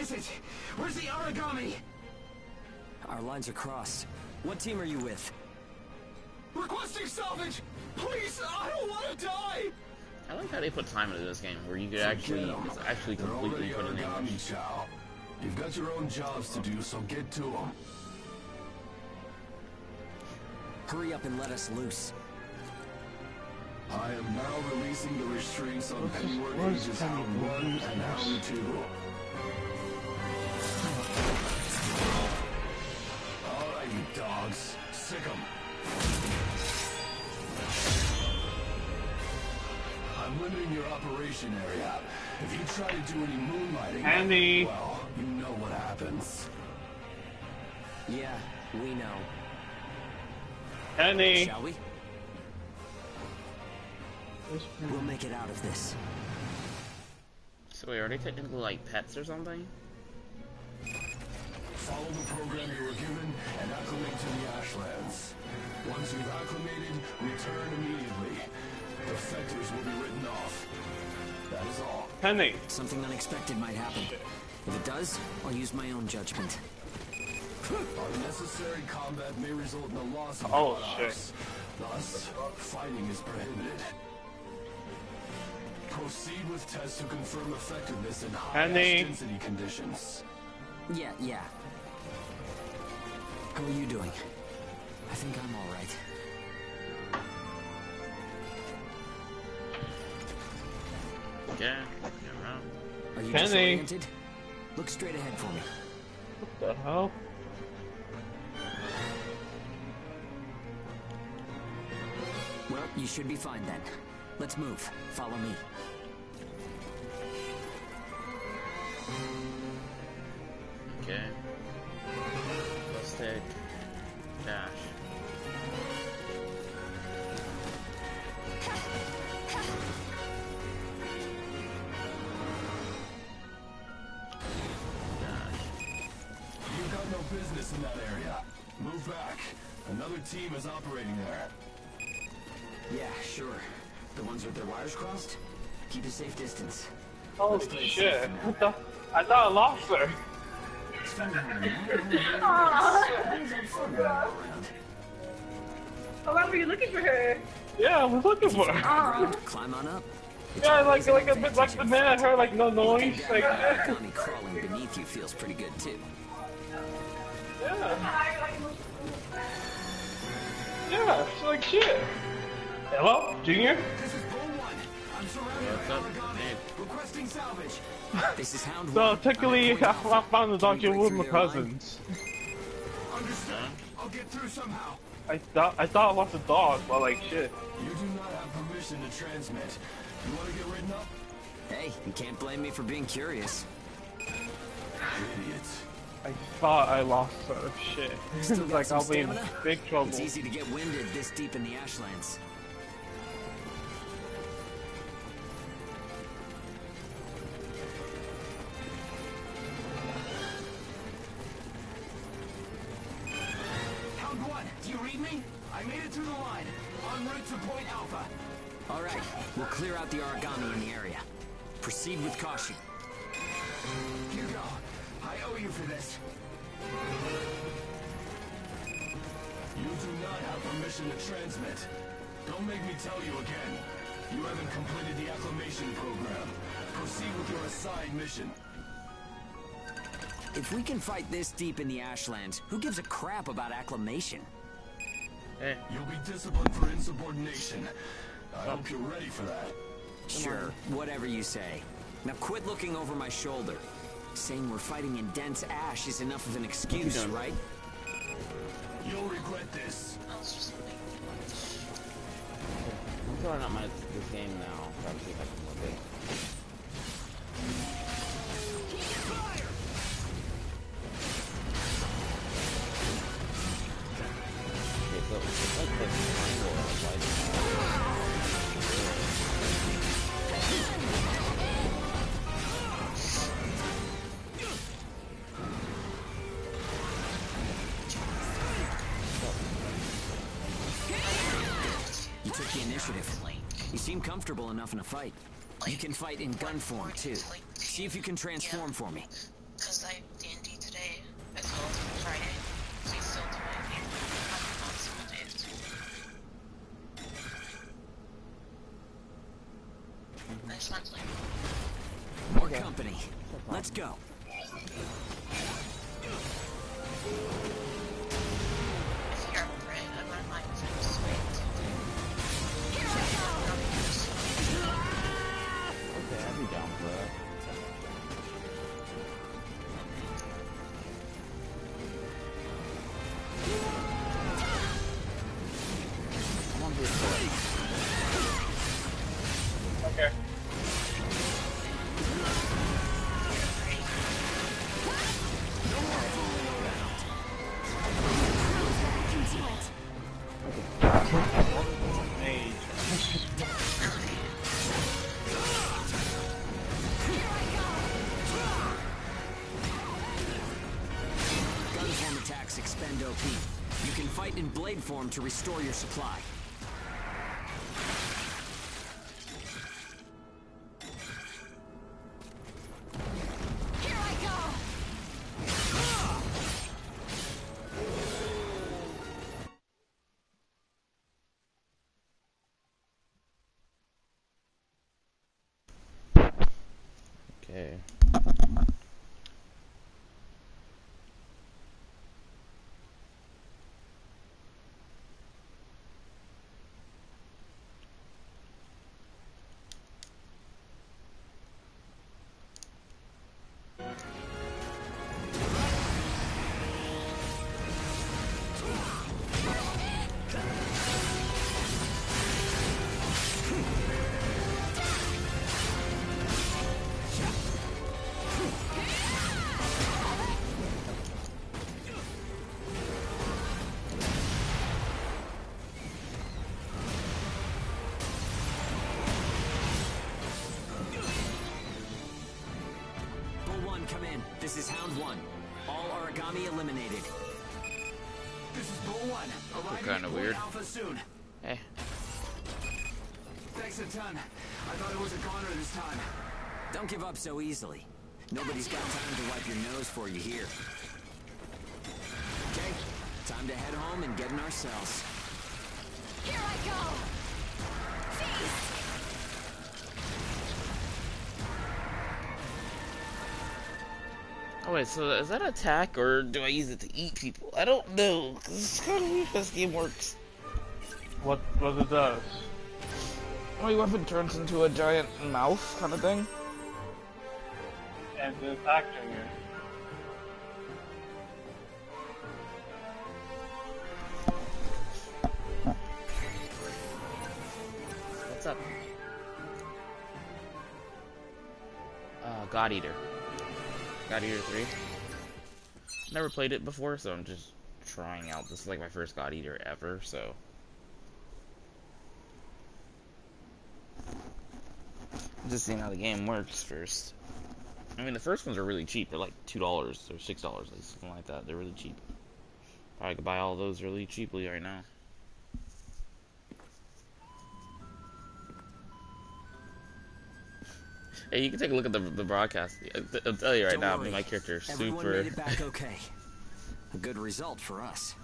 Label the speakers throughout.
Speaker 1: is it? Where's the origami?
Speaker 2: Our lines are crossed. What team are you with?
Speaker 1: Requesting salvage! Please, I don't want to die!
Speaker 3: I like how they put time into this game, where you could actually completely put in English.
Speaker 4: You've got your own jobs to do, so get to them.
Speaker 2: Hurry up and let us loose.
Speaker 4: I am now releasing the restraints on Pennyworth Ages Hound 1 and Hound 2. Alright, you dogs. Sick 'em. I'm limiting your operation area. If you try to do any moonlighting,
Speaker 5: Andy.
Speaker 4: well, you know what happens.
Speaker 2: Yeah, we know.
Speaker 5: Andy.
Speaker 2: Shall we? We'll make it out of this.
Speaker 3: So wait, are they technically like pets or something?
Speaker 4: Follow the program you were given and acclimate to the Ashlands. Once you've acclimated, return immediately. Defectors will be written off. That is all.
Speaker 5: Penny.
Speaker 2: Something unexpected might happen. If it does, I'll use my own judgment.
Speaker 4: Unnecessary combat may result in the loss of
Speaker 5: Oh,
Speaker 4: lives. Thus, fighting is prohibited. Proceed with tests to confirm effectiveness in high density conditions.
Speaker 2: Yeah. How are you doing? I think I'm all right.
Speaker 3: Yeah, around.
Speaker 2: Are you
Speaker 5: Penny.
Speaker 2: disoriented? Look straight ahead for me.
Speaker 5: What the hell?
Speaker 2: Well, you should be fine then. Let's move. Follow me.
Speaker 3: Okay. Let's take dash.
Speaker 4: You've got no business in that area. Move back. Another team is operating there.
Speaker 2: Yeah, sure. The ones with their wires crossed? Keep a safe distance.
Speaker 5: Oh shit. What the? I thought I lost her.
Speaker 6: Oh, why were you looking for her?
Speaker 5: Yeah, I was looking for her.
Speaker 2: Climb on up.
Speaker 5: Yeah, like a bit like the minute I heard like no noise, like
Speaker 2: Origami crawling beneath you feels pretty good too.
Speaker 5: yeah, she's like shit. Hello, Junior?
Speaker 1: This is Bull 1. I'm surrounded
Speaker 3: What's
Speaker 1: by
Speaker 3: up?
Speaker 1: origami.
Speaker 3: Hey.
Speaker 1: Requesting salvage.
Speaker 2: This is Hound
Speaker 5: So
Speaker 2: 1.
Speaker 5: technically, I found the doctor with my cousins.
Speaker 1: Understood. I'll get through somehow.
Speaker 5: I thought I lost a dog, but like shit.
Speaker 4: You do not have permission to transmit. You want to get written up?
Speaker 2: Hey, you can't blame me for being curious.
Speaker 4: Idiots.
Speaker 5: I thought I lost her. Shit.
Speaker 2: Still got
Speaker 5: like
Speaker 2: some
Speaker 5: I'll be in
Speaker 2: stamina?
Speaker 5: big trouble.
Speaker 2: It's easy to get winded this deep in the Ashlands.
Speaker 1: Hound 1, do you read me? I made it through the line. En route to Point Alpha.
Speaker 2: All right, we'll clear out the origami in the area. Proceed with caution.
Speaker 1: Hugo, I owe you for this.
Speaker 4: You do not have permission to transmit. Don't make me tell you again. You haven't completed the acclimation program. Proceed with your assigned mission.
Speaker 2: If we can fight this deep in the Ashlands, who gives a crap about acclimation?
Speaker 3: Hey.
Speaker 4: You'll be disciplined for insubordination. I hope you're ready for that.
Speaker 2: Sure, whatever you say. Now quit looking over my shoulder. Saying we're fighting in dense ash is enough of an excuse, right?
Speaker 4: You'll regret this.
Speaker 3: I'm throwing out this game now. Try to see if I can look it. Okay, so it's like the triangle of like
Speaker 2: You took the initiative. You seem comfortable enough in a fight. You can fight in gun form, too. See if you can transform for me.
Speaker 6: Because I D&D today as well as Friday. So you still do it on some days. I just want to like...
Speaker 2: More company. Let's go.
Speaker 6: If you're up for it, I run my friends wait. Here I go!
Speaker 3: Okay, I'd be down for that. I'm on this side.
Speaker 5: Okay.
Speaker 2: Gun form attacks expend OP. You can fight in blade form to restore your supply.
Speaker 7: Here I go!
Speaker 3: Okay.
Speaker 2: Come in. This is Hound 1. All origami eliminated.
Speaker 4: This is Bull 1. Arriving
Speaker 3: Kinda
Speaker 4: at
Speaker 3: weird.
Speaker 4: Alpha soon.
Speaker 3: Hey.
Speaker 4: Thanks a ton. I thought it was a goner this time.
Speaker 2: Don't give up so easily. Nobody's got time to wipe your nose for you here. Okay, time to head home and get in our cells.
Speaker 7: Here I go! Feast!
Speaker 3: Oh wait, so is that attack or do I use it to eat people? I don't know, 'cause it's kind of weird how this game works.
Speaker 5: What it does?
Speaker 3: My weapon turns into a giant mouth kind of thing.
Speaker 5: And the actor here.
Speaker 3: What's up? God Eater. God Eater 3. Never played it before, so I'm just trying out. This is like my first God Eater ever, so. I'm just seeing how the game works first. I mean, the first ones are really cheap. They're like $2 or $6, like something like that. They're really cheap. Probably could buy all those really cheaply right now. Hey, you can take a look at the broadcast. I'll tell you right now, I mean, my character is
Speaker 2: Everyone
Speaker 3: super.
Speaker 2: made it back okay. A good result for us.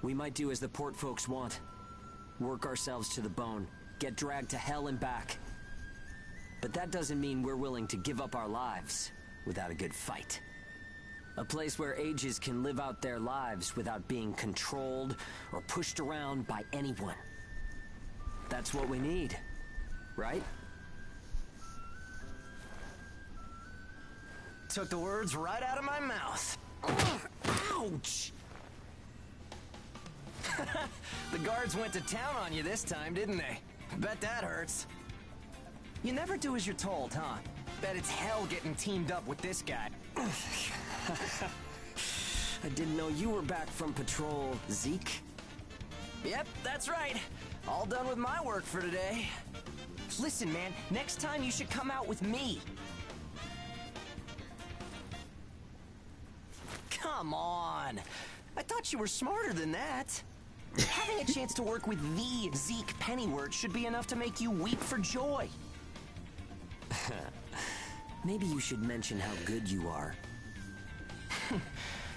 Speaker 2: We might do as the port folks want. Work ourselves to the bone. Get dragged to hell and back. But that doesn't mean we're willing to give up our lives without a good fight. A place where ages can live out their lives without being controlled or pushed around by anyone. That's what we need, right? Took the words right out of my mouth. Ouch! The guards went to town on you this time, didn't they? Bet that hurts. You never do as you're told, huh? Bet it's hell getting teamed up with this guy. I didn't know you were back from patrol, Zeke. Yep, that's right. All done with my work for today. Listen, man, next time you should come out with me. Come on. I thought you were smarter than that. Having a chance to work with the Zeke Pennyworth should be enough to make you weep for joy. Maybe you should mention how good you are.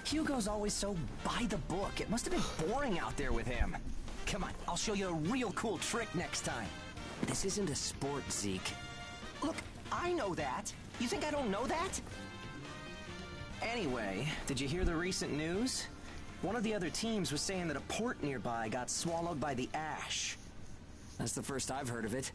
Speaker 8: Hugo's always so by the book. It must have been boring out there with him. Come on, I'll show you a real cool trick next time.
Speaker 2: This isn't a sport, Zeke.
Speaker 8: Look, I know that. You think I don't know that? Anyway, did you hear the recent news? One of the other teams was saying that a port nearby got swallowed by the ash.
Speaker 2: That's the first I've heard of it.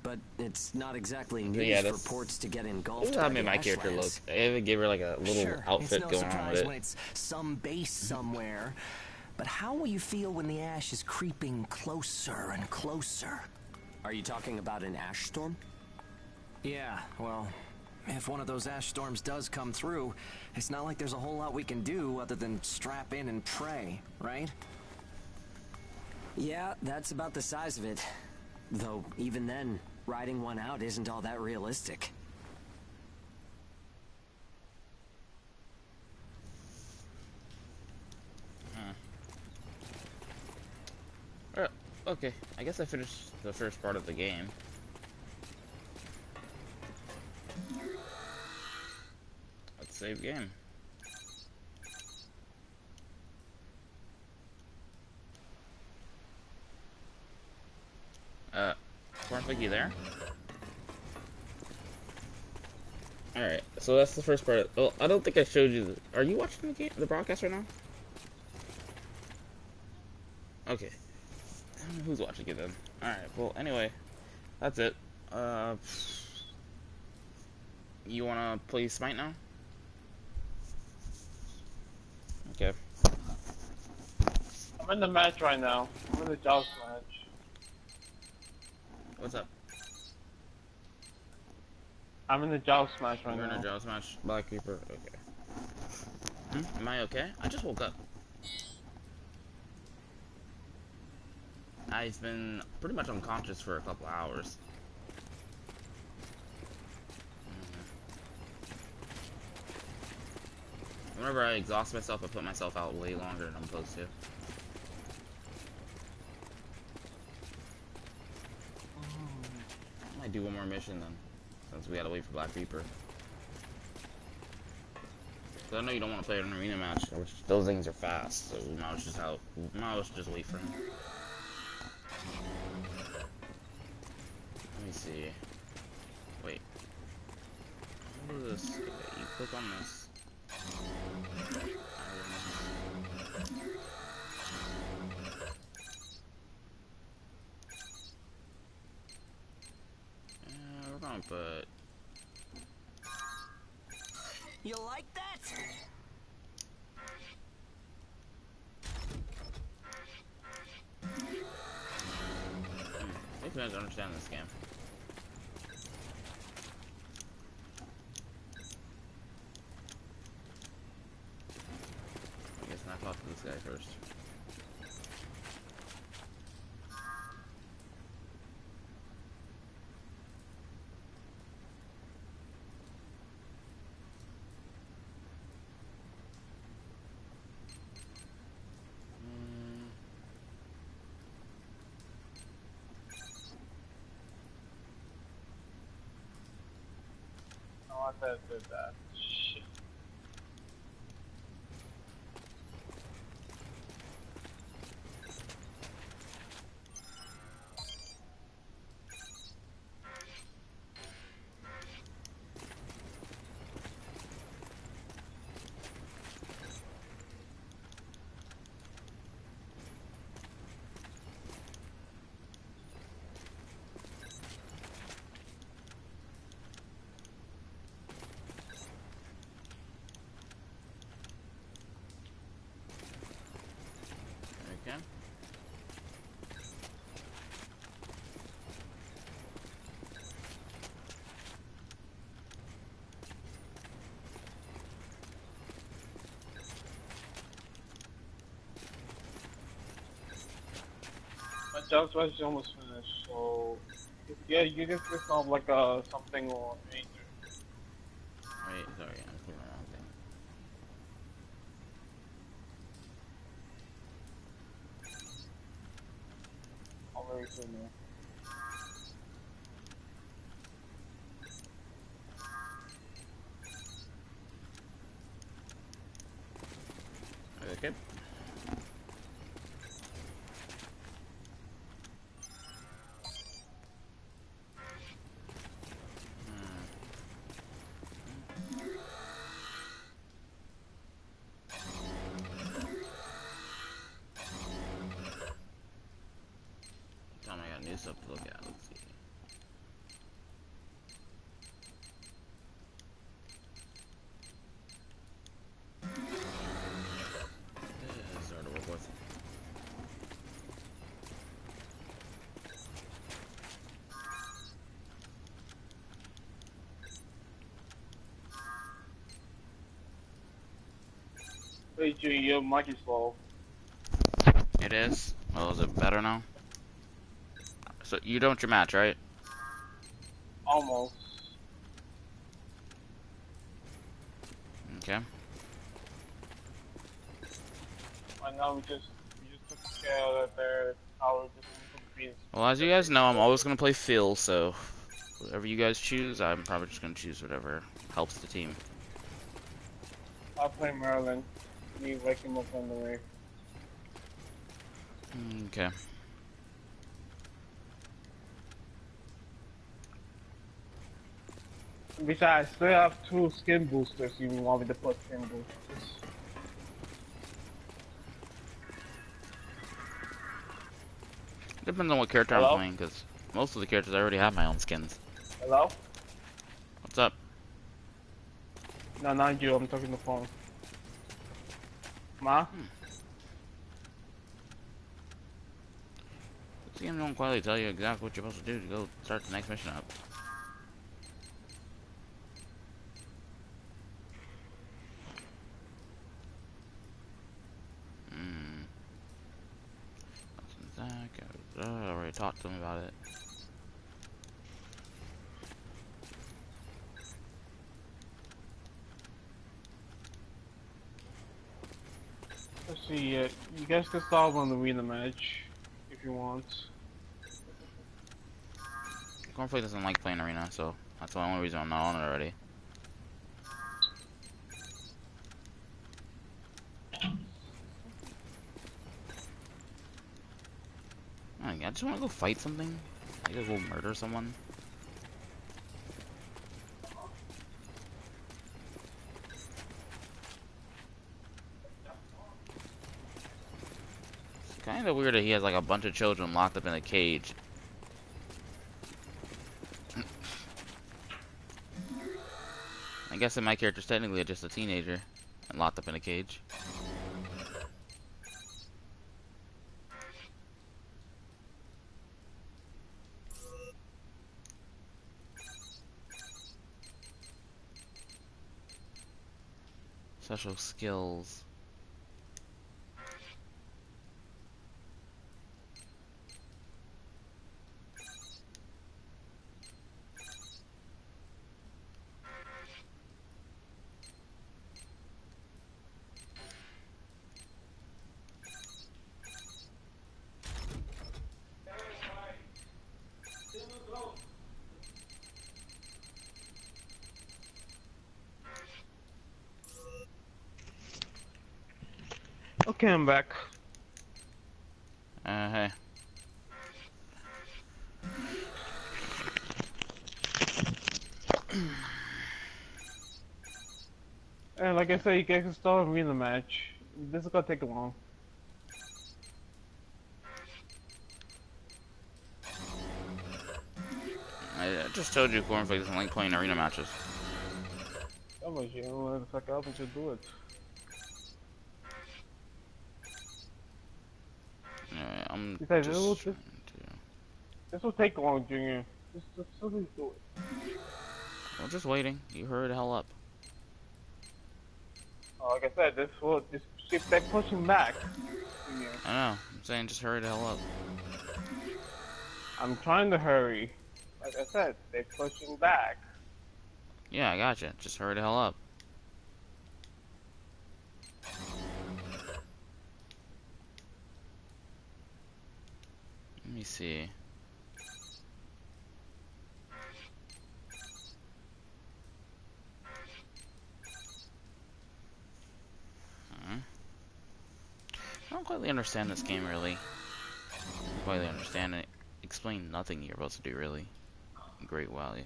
Speaker 2: But it's not exactly
Speaker 3: But
Speaker 2: news
Speaker 3: yeah,
Speaker 2: for
Speaker 3: that's
Speaker 2: ports to get
Speaker 3: This
Speaker 2: engulfed
Speaker 3: is
Speaker 2: by
Speaker 3: how I
Speaker 2: the
Speaker 3: made my character look.
Speaker 2: ashlands.
Speaker 3: I even gave her like a little
Speaker 8: Sure,
Speaker 3: outfit
Speaker 8: it's no
Speaker 3: going on
Speaker 8: surprise
Speaker 3: with it.
Speaker 8: when it's some base somewhere. But how will you feel when the ash is creeping closer and closer?
Speaker 2: Are you talking about an ash storm?
Speaker 8: Yeah, well, if one of those ash storms does come through, it's not like there's a whole lot we can do other than strap in and pray, right?
Speaker 2: Yeah, that's about the size of it. Though, even then, riding one out isn't all that realistic.
Speaker 3: Alright, okay. I guess I finished the first part of the game. Let's save game. Cornflake, there? Alright, so that's the first part. Well, I don't think I showed you the... Are you watching the broadcast right now? Okay. I don't know who's watching it then. Alright, well, anyway. That's it. You wanna play Smite now? Okay.
Speaker 5: I'm in the match right now. I'm in the Joust match.
Speaker 3: What's up?
Speaker 5: I'm in the Joust match right
Speaker 3: We're
Speaker 5: now.
Speaker 3: in a Jaws match. Black Reaper. Okay. Am I okay? I just woke up. I've been pretty much unconscious for a couple hours. Whenever I exhaust myself, I put myself out way longer than I'm supposed to. I might do one more mission then, since we gotta wait for Black Reaper. So I know you don't want to play an arena match, which those things are fast, so we might as well just wait for him. Let me see. Wait. What is this? Okay, you click on this. We're gonna put...
Speaker 8: You like that?
Speaker 3: I think you guys understand this game. I guess not talk to this guy first.
Speaker 5: Oh, I thought I did that. Shit.
Speaker 3: Okay.
Speaker 5: My Joust match is almost finished, so yeah, you can click on like something or anything.
Speaker 3: Wait, sorry, I'm clicking the wrong thing.
Speaker 5: I'll very soon now.
Speaker 3: new stuff to look at. Let's see. It's hard to work with.
Speaker 5: Hey, Junior, your mic is low.
Speaker 3: It is? Well, is it better now? So, you don't your match, right?
Speaker 5: Almost.
Speaker 3: Okay.
Speaker 5: Right now we just took care of that there. Tower just beats.
Speaker 3: Well, as you guys know, I'm always going to play Phil, so whatever you guys choose, I'm probably just going to choose whatever helps the team.
Speaker 5: I'll play Maryland. Me wake him up on the way.
Speaker 3: Okay.
Speaker 5: Besides, I still have 2 skin boosters. You want me to put skin boosters?
Speaker 3: Depends on what character
Speaker 5: Hello?
Speaker 3: I'm playing, because most of the characters I already have my own skins.
Speaker 5: Hello?
Speaker 3: What's up?
Speaker 5: No, not you. I'm talking to the phone. Ma?
Speaker 3: This game don't quite tell you exactly what you're supposed to do to go start the next mission up. I already talked to him about it.
Speaker 5: Let's see. You guys can start on the arena match if you want.
Speaker 3: Cornflake doesn't like playing arena, so that's the only reason I'm not on it already. I just want to go fight something. I just go murder someone. It's kind of weird that he has like a bunch of children locked up in a cage. I guess that my character's technically just a teenager and locked up in a cage. Special skills.
Speaker 5: Okay, I'm back.
Speaker 3: Hey.
Speaker 5: And like I said, you guys can start arena match. This is gonna take long.
Speaker 3: I just told you Cornflake doesn't like playing arena matches.
Speaker 5: How much you don't let the fuck out and just do it.
Speaker 3: Anyway, I'm
Speaker 5: Besides,
Speaker 3: just trying
Speaker 5: this will take long, Junior. Just do it.
Speaker 3: Well, just waiting. You hurry the hell up.
Speaker 5: Like I said, this will just keep that pushing back. Junior.
Speaker 3: I know. I'm saying just hurry the hell up.
Speaker 5: I'm trying to hurry. Like I said, they're pushing back.
Speaker 3: Yeah, I gotcha. Just hurry the hell up. Let me see. I don't quite understand this game, really. I don't quite understand it. Explain nothing you're supposed to do, really. Great value.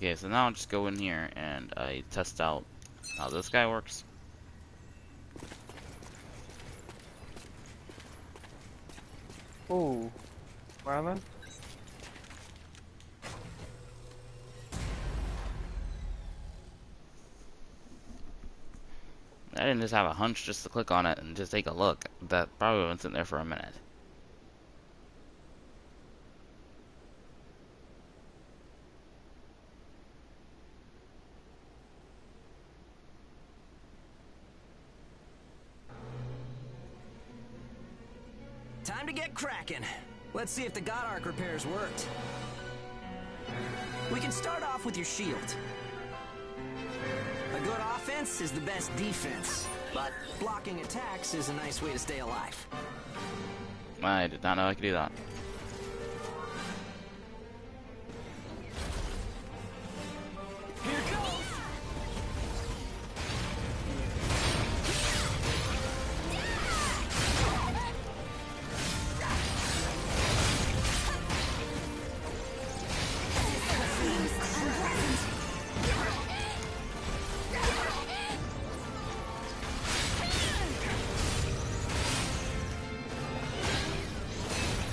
Speaker 3: Okay, so now I'll just go in here and I test out how this guy works.
Speaker 5: Ooh, Marlon.
Speaker 3: I didn't just have a hunch just to click on it and just take a look. That probably went sitting there for a minute.
Speaker 8: Time to get cracking. Let's see if the God Arc repairs worked. We can start off with your shield. A good offense is the best defense, but blocking attacks is a nice way to stay alive.
Speaker 3: I did not know I could do that.
Speaker 8: Here goes!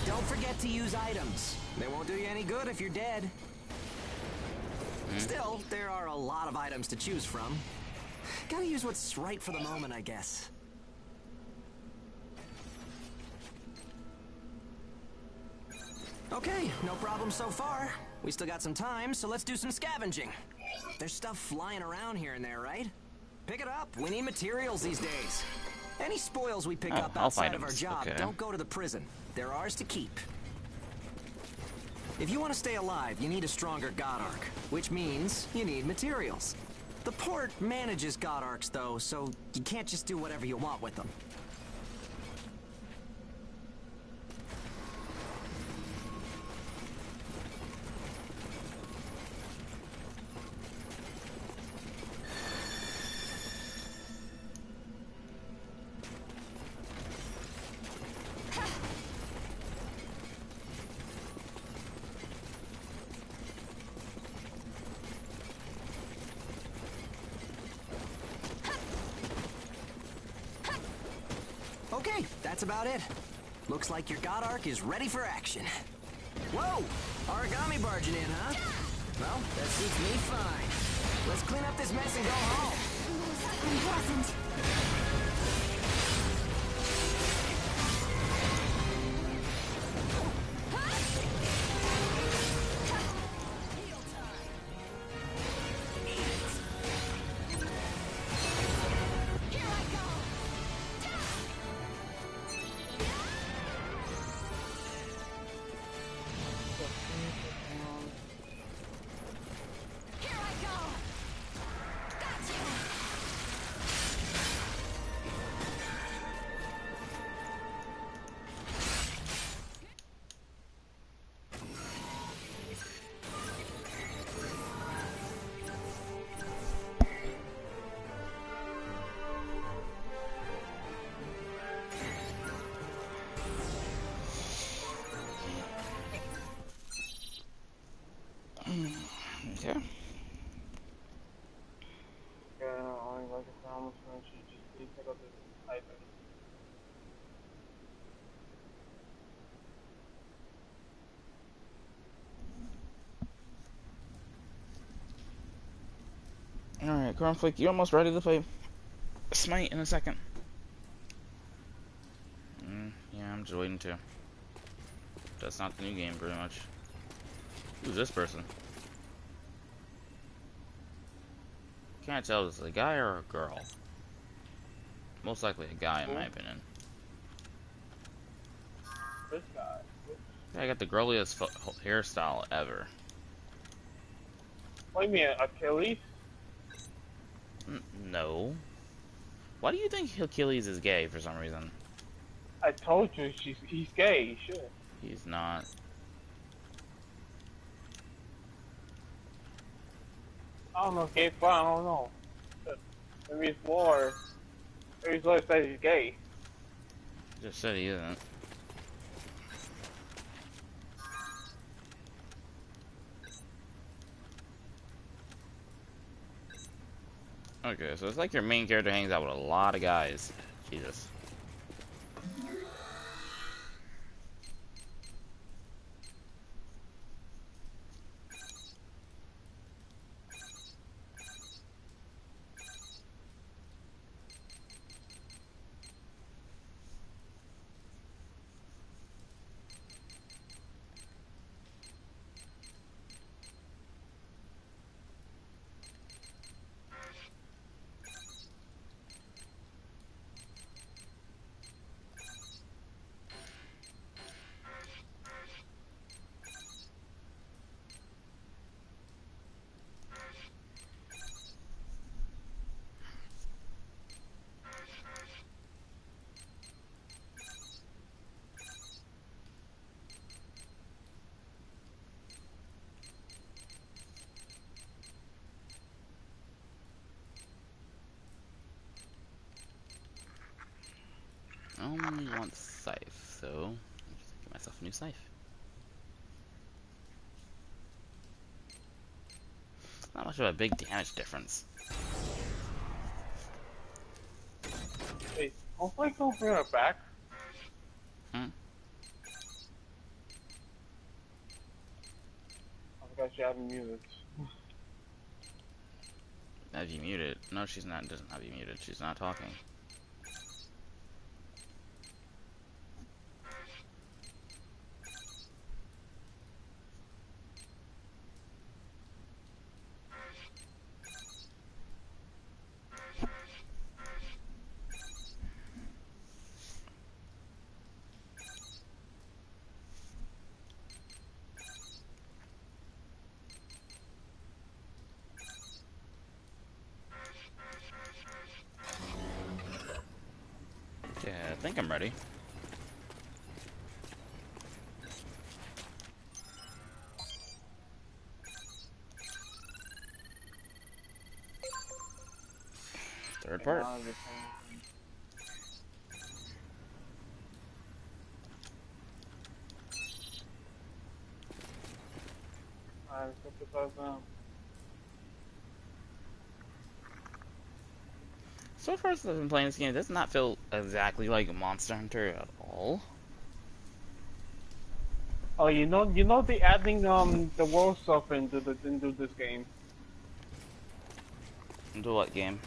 Speaker 8: Don't forget to use items. They won't do you any good if you're dead. Still, there are a lot of items to choose from. Gotta use what's right for the moment, I guess. Okay, no problem so far. We still got some time, so let's do some scavenging. There's stuff flying around here and there, right? Pick it up. We need materials these days. Any spoils we pick up outside of our job don't go to the prison. They're ours to keep. If you want to stay alive, you need a stronger God Arc, which means you need materials. The port manages God Arcs, though, so you can't just do whatever you want with them. Okay, that's about it. Looks like your God Arc is ready for action. Whoa! Origami barging in, huh? Well, that suits me fine. Let's clean up this mess and go home.
Speaker 7: Unpleasant.
Speaker 3: Okay.
Speaker 5: Yeah, I like I said, almost finished. Just please pick up this item.
Speaker 3: Alright, Cornflake, you're almost ready to play Smite in a second. Yeah, I'm just waiting to. That's not the new game, pretty much. Who's this person? Can't tell if it's a guy or a girl. Most likely a guy, in my opinion.
Speaker 5: This guy.
Speaker 3: I got the girliest hairstyle ever.
Speaker 5: What do you mean, Achilles?
Speaker 3: No. Why do you think Achilles is gay for some reason?
Speaker 5: I told you he's gay. He should.
Speaker 3: He's not.
Speaker 5: I don't know, gay, but I don't know. Maybe it's war. Maybe he's always said he's gay.
Speaker 3: Just said he isn't. Okay, so it's like your main character hangs out with a lot of guys. Jesus. I only want scythe, so I'll just get myself a new scythe. Not much of a big damage difference.
Speaker 5: Wait, hopefully don't bring her back.
Speaker 3: Hmm?
Speaker 5: I forgot she had me muted.
Speaker 3: Have you muted? No, she's not. Doesn't have you muted. She's not talking. Yeah, I think I'm ready. Third part.
Speaker 5: Alright, 50,000.
Speaker 3: So far as I've been playing this game, it does not feel exactly like Monster Hunter at all.
Speaker 5: Oh, you know they adding the world stuff into this game.
Speaker 3: Into what game?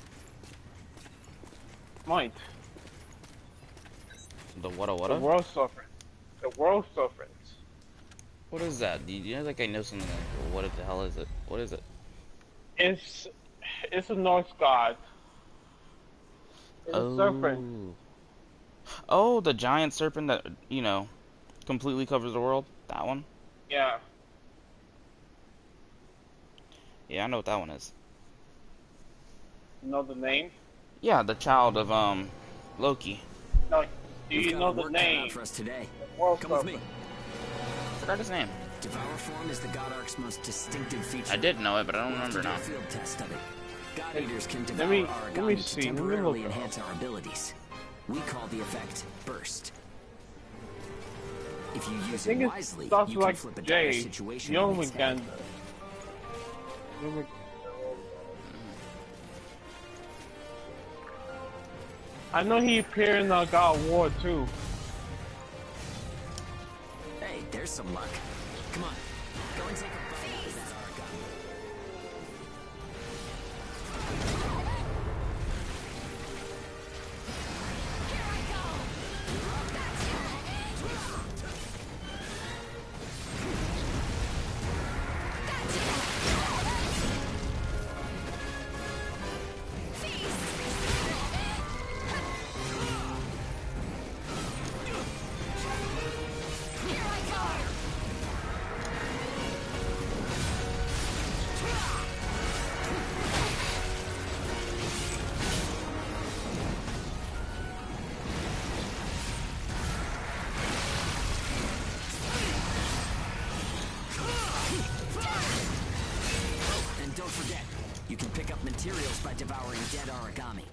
Speaker 5: Might.
Speaker 3: The what?
Speaker 5: The world suffering. The world suffering.
Speaker 3: What is that? Do you know, like I know something like, what the hell is it? What is it?
Speaker 5: It's a Norse god. It's a serpent.
Speaker 3: Oh, the giant serpent that, you know, completely covers the world? That one?
Speaker 5: Yeah.
Speaker 3: Yeah, I know what that one is.
Speaker 5: You know the name?
Speaker 3: Yeah, the child of, Loki.
Speaker 5: No, do you know the name?
Speaker 2: For us today.
Speaker 5: World
Speaker 2: Come with me.
Speaker 3: Forgot his name.
Speaker 2: Devour form is the God Ark's most distinctive feature.
Speaker 3: I did know it, but I don't remember now.
Speaker 2: Field test of it. God Eaters can
Speaker 5: Let me
Speaker 2: origami
Speaker 5: see.
Speaker 2: to temporarily enhance our abilities. We call the effect burst. If you use it wisely, you can flip a dire situation on its head.
Speaker 5: I know he appeared in God of War too.
Speaker 2: Hey, there's some luck. Come on, go and take a bite of that origami.
Speaker 7: Here I go! That's Here I go!
Speaker 2: And don't forget, you can pick up materials by devouring dead origami.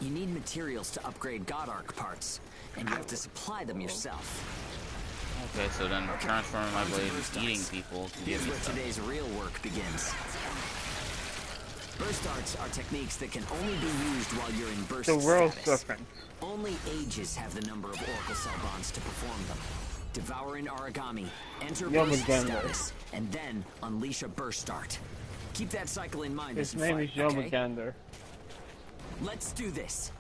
Speaker 2: You need materials to upgrade God Arc parts, and you have to supply them yourself.
Speaker 3: Okay, so then transforming my blade and eating people can give
Speaker 2: Here's
Speaker 3: me
Speaker 2: where
Speaker 3: stuff.
Speaker 2: today's real work begins. Burst arts are techniques that can only be used while you're in burst
Speaker 5: The world's
Speaker 2: status.
Speaker 5: different.
Speaker 2: Only Aegis have the number of Oracle Cell bonds to perform them. Devour an Origami, enter burst status, and then unleash a burst art. Keep that cycle in mind as
Speaker 5: His
Speaker 2: you
Speaker 5: name
Speaker 2: fight,
Speaker 5: is
Speaker 2: okay?
Speaker 5: Yomagander.
Speaker 2: Let's do this.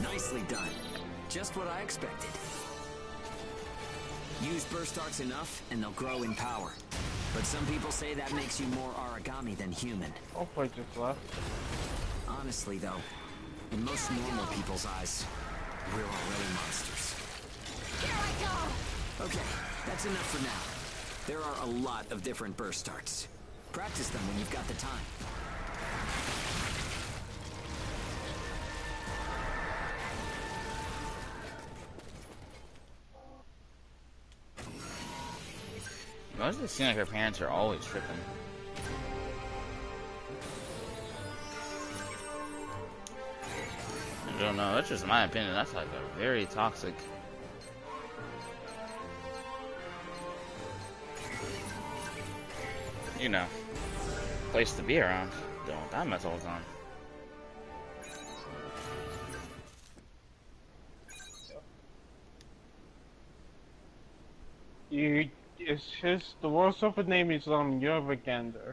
Speaker 2: Nicely done. Just what I expected. Use burst arts enough, and they'll grow in power. But some people say that makes you more origami than human.
Speaker 5: I'll play just left.
Speaker 2: Honestly, though, in most normal people's eyes, we're already monsters.
Speaker 7: Here I go!
Speaker 2: Okay, that's enough for now. There are a lot of different burst arts. Practice them when you've got the time.
Speaker 3: Why does it seem like her parents are always tripping? I don't know, that's just my opinion. That's like a very toxic. You know, place to be around. Don't want that mess all the time.
Speaker 5: The world serpent name is Yomagander.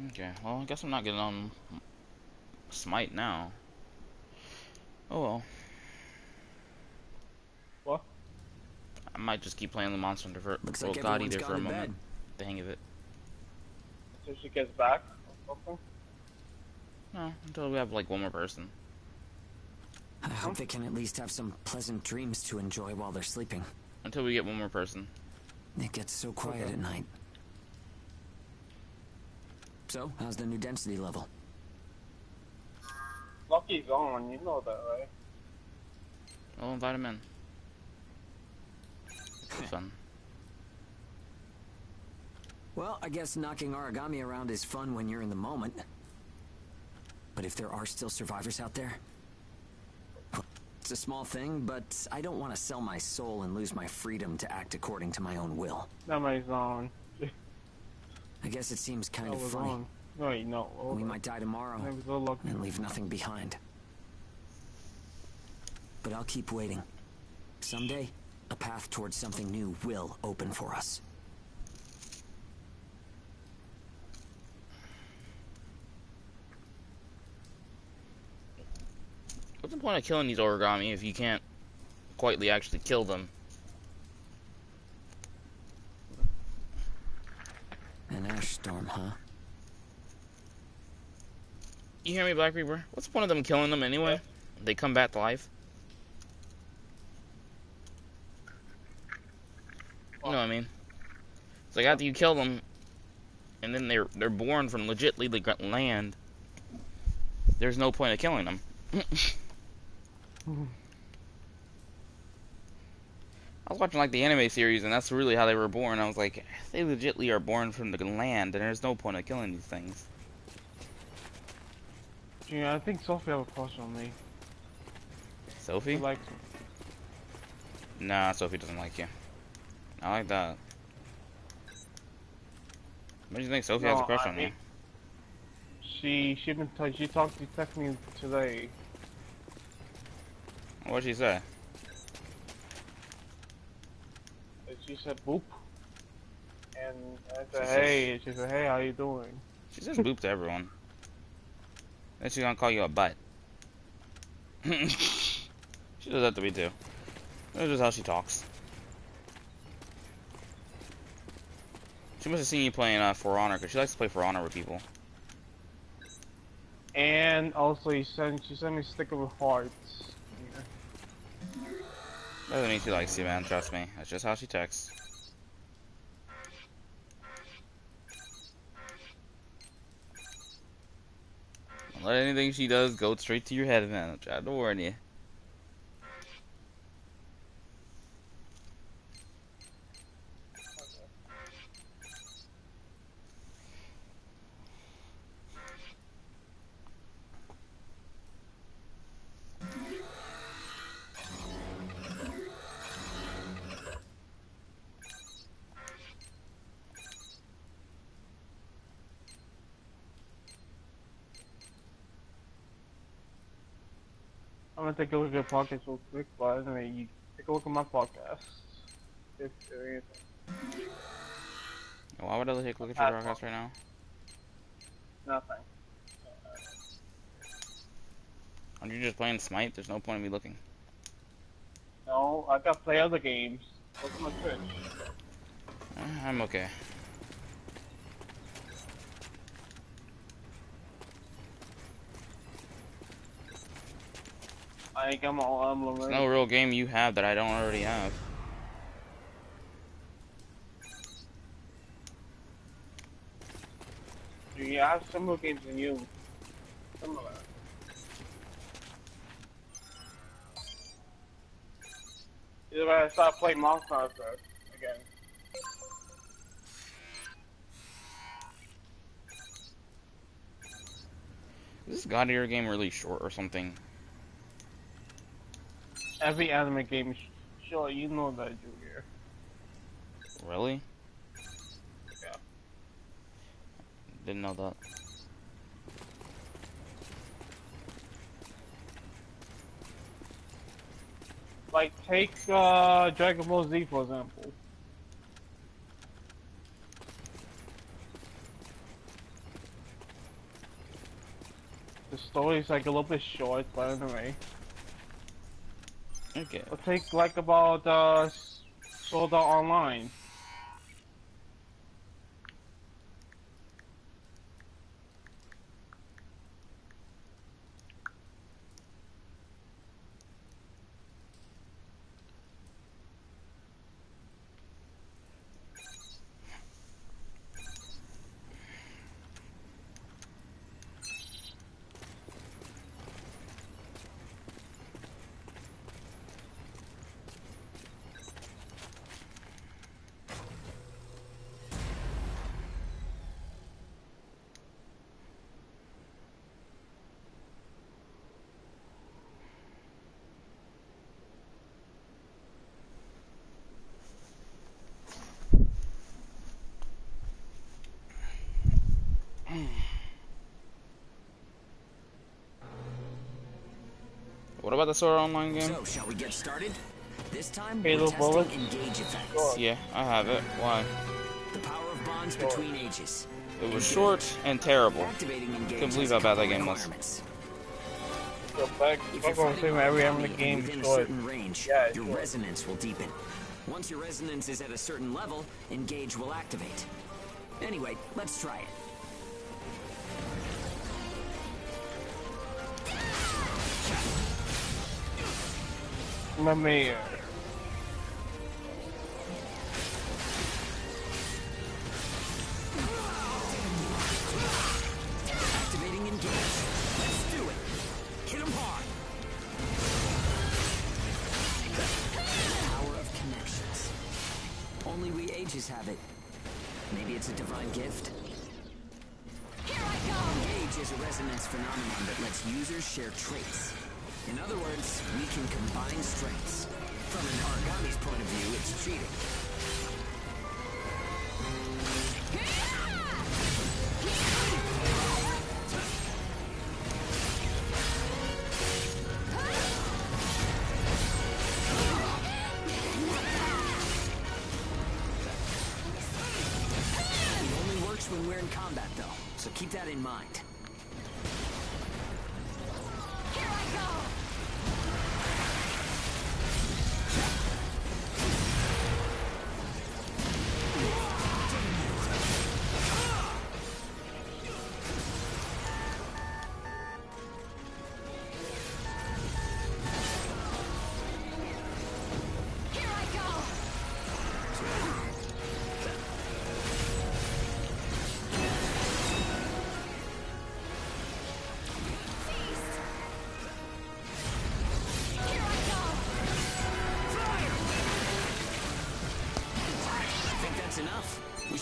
Speaker 3: Okay, well I guess I'm not getting on Smite now. Oh well.
Speaker 5: What?
Speaker 3: I might just keep playing the Monster Hunter for
Speaker 2: Looks like
Speaker 3: God
Speaker 2: everyone's
Speaker 3: Eater for a
Speaker 2: gone to
Speaker 3: moment.
Speaker 2: bed.
Speaker 3: The hang of it.
Speaker 5: So she gets back or something?
Speaker 3: No, until we have like one more person.
Speaker 2: I hope they can at least have some pleasant dreams to enjoy while they're sleeping.
Speaker 3: Until we get one more person.
Speaker 2: It gets so quiet at night. So, how's the new density level?
Speaker 5: Lucky's on, you know that, right?
Speaker 3: I'll invite him in. It'll be fun.
Speaker 2: Well, I guess knocking origami around is fun when you're in the moment. But if there are still survivors out there... It's a small thing, but I don't want to sell my soul and lose my freedom to act according to my own will.
Speaker 5: Somebody's on.
Speaker 2: I guess it seems kind of
Speaker 5: was
Speaker 2: funny.
Speaker 5: on. No, wait, no.
Speaker 2: We might die tomorrow
Speaker 5: That was so lucky.
Speaker 2: and leave nothing behind. But I'll keep waiting. Someday, a path towards something new will open for us.
Speaker 3: What's the point of killing these origami if you can't quietly actually kill them?
Speaker 2: An ash storm, huh?
Speaker 3: You hear me, Black Reaper? What's the point of them killing them anyway? They come back to life. You know what I mean? It's like after you kill them, and then they're born from legitly the land. There's no point of killing them. I was watching like the anime series, and that's really how they were born. I was like, they legitly are born from the land, and there's no point of killing these things.
Speaker 5: Yeah, I think Sophie have a crush on me.
Speaker 3: Sophie?
Speaker 5: She likes me.
Speaker 3: Nah, Sophie doesn't like you. I like that. What do you think Sophie has a crush on you?
Speaker 5: She texted me today.
Speaker 3: What'd she say?
Speaker 5: She said boop. And I said hey, she said hey, how you doing?
Speaker 3: She says boop to everyone. Then she's gonna call you a butt. She does that to me too. That's just how she talks. She must have seen you playing For Honor, because she likes to play For Honor with people.
Speaker 5: And also she sent me a sticker with hearts.
Speaker 3: Doesn't mean she likes you, man. Trust me. That's just how she texts. Don't let anything she does go straight to your head, man. I'm trying to warn you.
Speaker 5: I'm gonna take a look at your podcast real quick, but anyway, you take a look at my podcast. If there anything.
Speaker 3: Why would I take a look at your broadcast right now?
Speaker 5: Nothing.
Speaker 3: Aren't you just playing Smite? There's no point in me looking.
Speaker 5: No, I got play other games. Look at my Twitch.
Speaker 3: I'm okay.
Speaker 5: I think I'm all
Speaker 3: There's no real game you have that I don't already have.
Speaker 5: Yeah, I have similar games than you. Similar. Either way, I start playing Monster Hunter again.
Speaker 3: Is this God Eater game really short or something?
Speaker 5: Every anime game is short, you know that, Junior.
Speaker 3: Really?
Speaker 5: Yeah.
Speaker 3: Didn't know that.
Speaker 5: Like, take Dragon Ball Z for example. The story's like a little bit short, but anyway.
Speaker 3: Okay.
Speaker 5: Or take like about Sword Art Online.
Speaker 3: What about the Sword Art Online game?
Speaker 8: So, shall we get started? This time,
Speaker 5: Halo
Speaker 8: we're testing
Speaker 5: Bullet?
Speaker 8: engage effects.
Speaker 3: Yeah, I have it. Why?
Speaker 8: The power of bonds between ages.
Speaker 3: It was short and terrible.
Speaker 8: Activating engage
Speaker 3: Couldn't believe
Speaker 8: has
Speaker 3: how bad that
Speaker 8: couple
Speaker 3: game was.
Speaker 8: requirements.
Speaker 5: So back,
Speaker 8: If
Speaker 5: I'm
Speaker 8: you're
Speaker 5: gonna
Speaker 8: fighting
Speaker 5: say every
Speaker 8: an
Speaker 5: anime
Speaker 8: enemy
Speaker 5: game
Speaker 8: within a
Speaker 5: short.
Speaker 8: certain range,
Speaker 5: Yeah,
Speaker 8: your
Speaker 5: sure.
Speaker 8: resonance will deepen. Once your resonance is at a certain level, engage will activate. Anyway, let's try it.
Speaker 5: Let me.
Speaker 8: Activating engage. Let's do it. Hit him hard. Power of connections. Only we ages have it. Maybe it's a divine gift.
Speaker 7: Here I go!
Speaker 8: Engage is a resonance phenomenon that lets users share traits. In other words, we can combine strengths. From an origami's point of view, it's cheating. It only works when we're in combat, though, so keep that in mind.
Speaker 7: Here I go!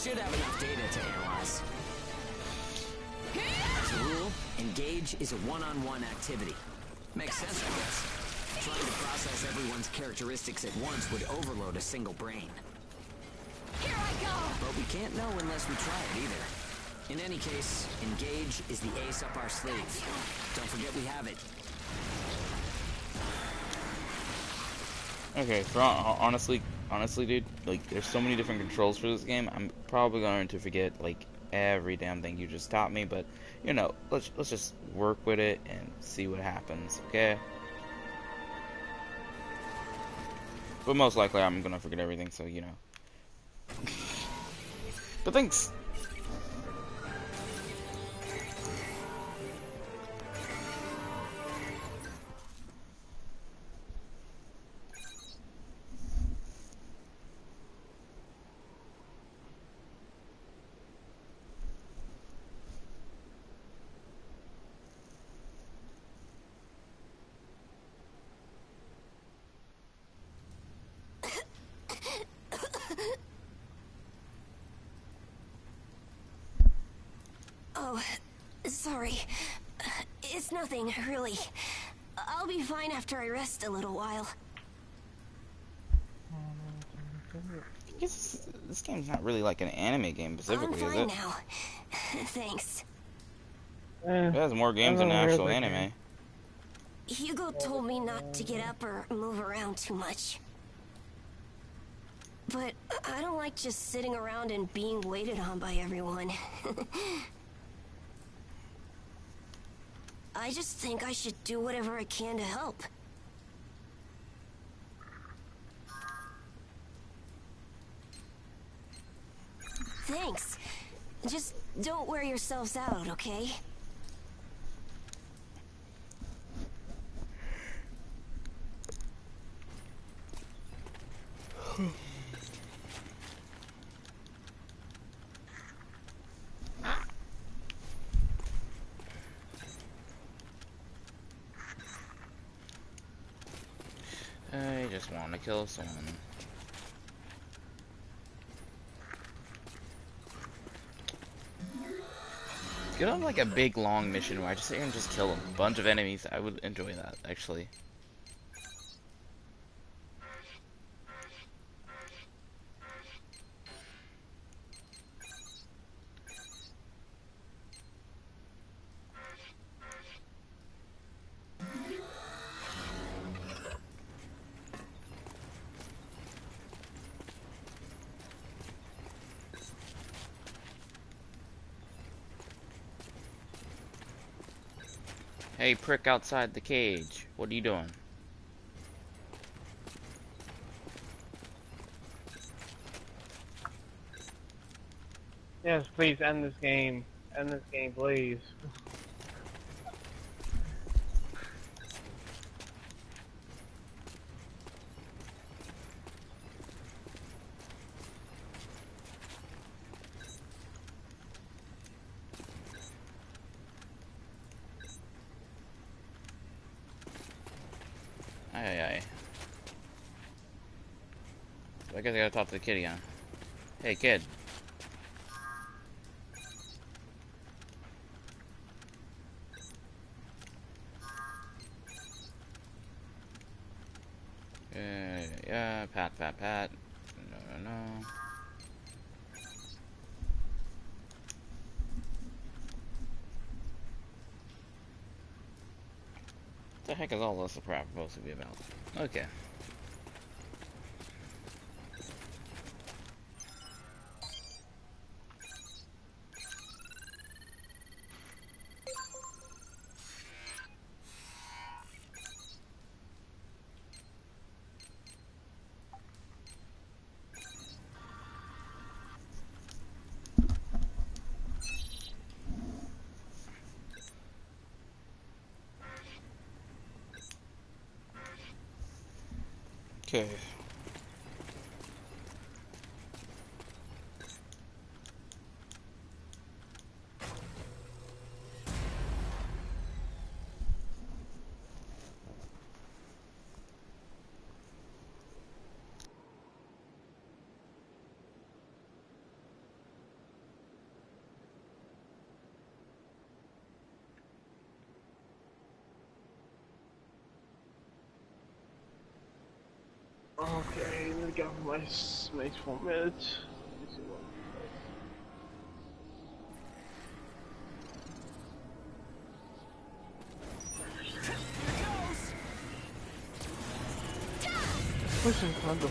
Speaker 2: should have enough data to analyze. As a rule, engage is a one-on-one activity. Makes sense, I guess. Trying to process everyone's characteristics at once would overload a single brain.
Speaker 7: Here I go!
Speaker 2: But we can't know unless we try it either. In any case, engage is the ace up our sleeve. Don't forget we have it.
Speaker 3: Okay, for honestly, dude, like, there's so many different controls for this game. I'm probably going to forget like every damn thing you just taught me. But you know, let's just work with it and see what happens. Okay. But most likely, I'm gonna forget everything. So you know. But thanks.
Speaker 7: Oh, sorry. It's nothing, really. I'll be fine after I rest a little while.
Speaker 3: I guess this game's not really like an anime game specifically,
Speaker 7: I'm
Speaker 3: is
Speaker 7: fine
Speaker 3: it?
Speaker 7: now. Thanks.
Speaker 3: It has more games than actual anime.
Speaker 7: Hugo told me not to get up or move around too much. But I don't like just sitting around and being waited on by everyone. I just think I should do whatever I can to help. Thanks. Just don't wear yourselves out, okay?
Speaker 3: I just want to kill someone. Get on like a big long mission where I just sit here and just kill a bunch of enemies. I would enjoy that, actually. Hey, prick outside the cage. What are you doing?
Speaker 5: Yes, please end this game. End this game, please.
Speaker 3: Aye. I guess I gotta talk to the kid again. Hey, kid. Yeah, pat. No. What the heck is all this crap supposed to be about? Okay. Okay.
Speaker 5: Okay, let me get my space for a minute. Let me see what pushing kind of.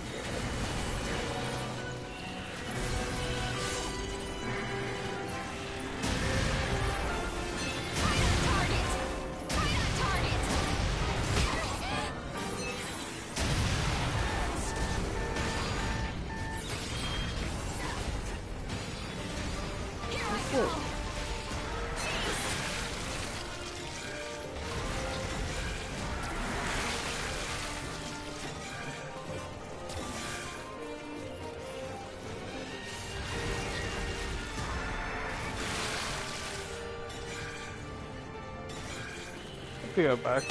Speaker 5: Be right back.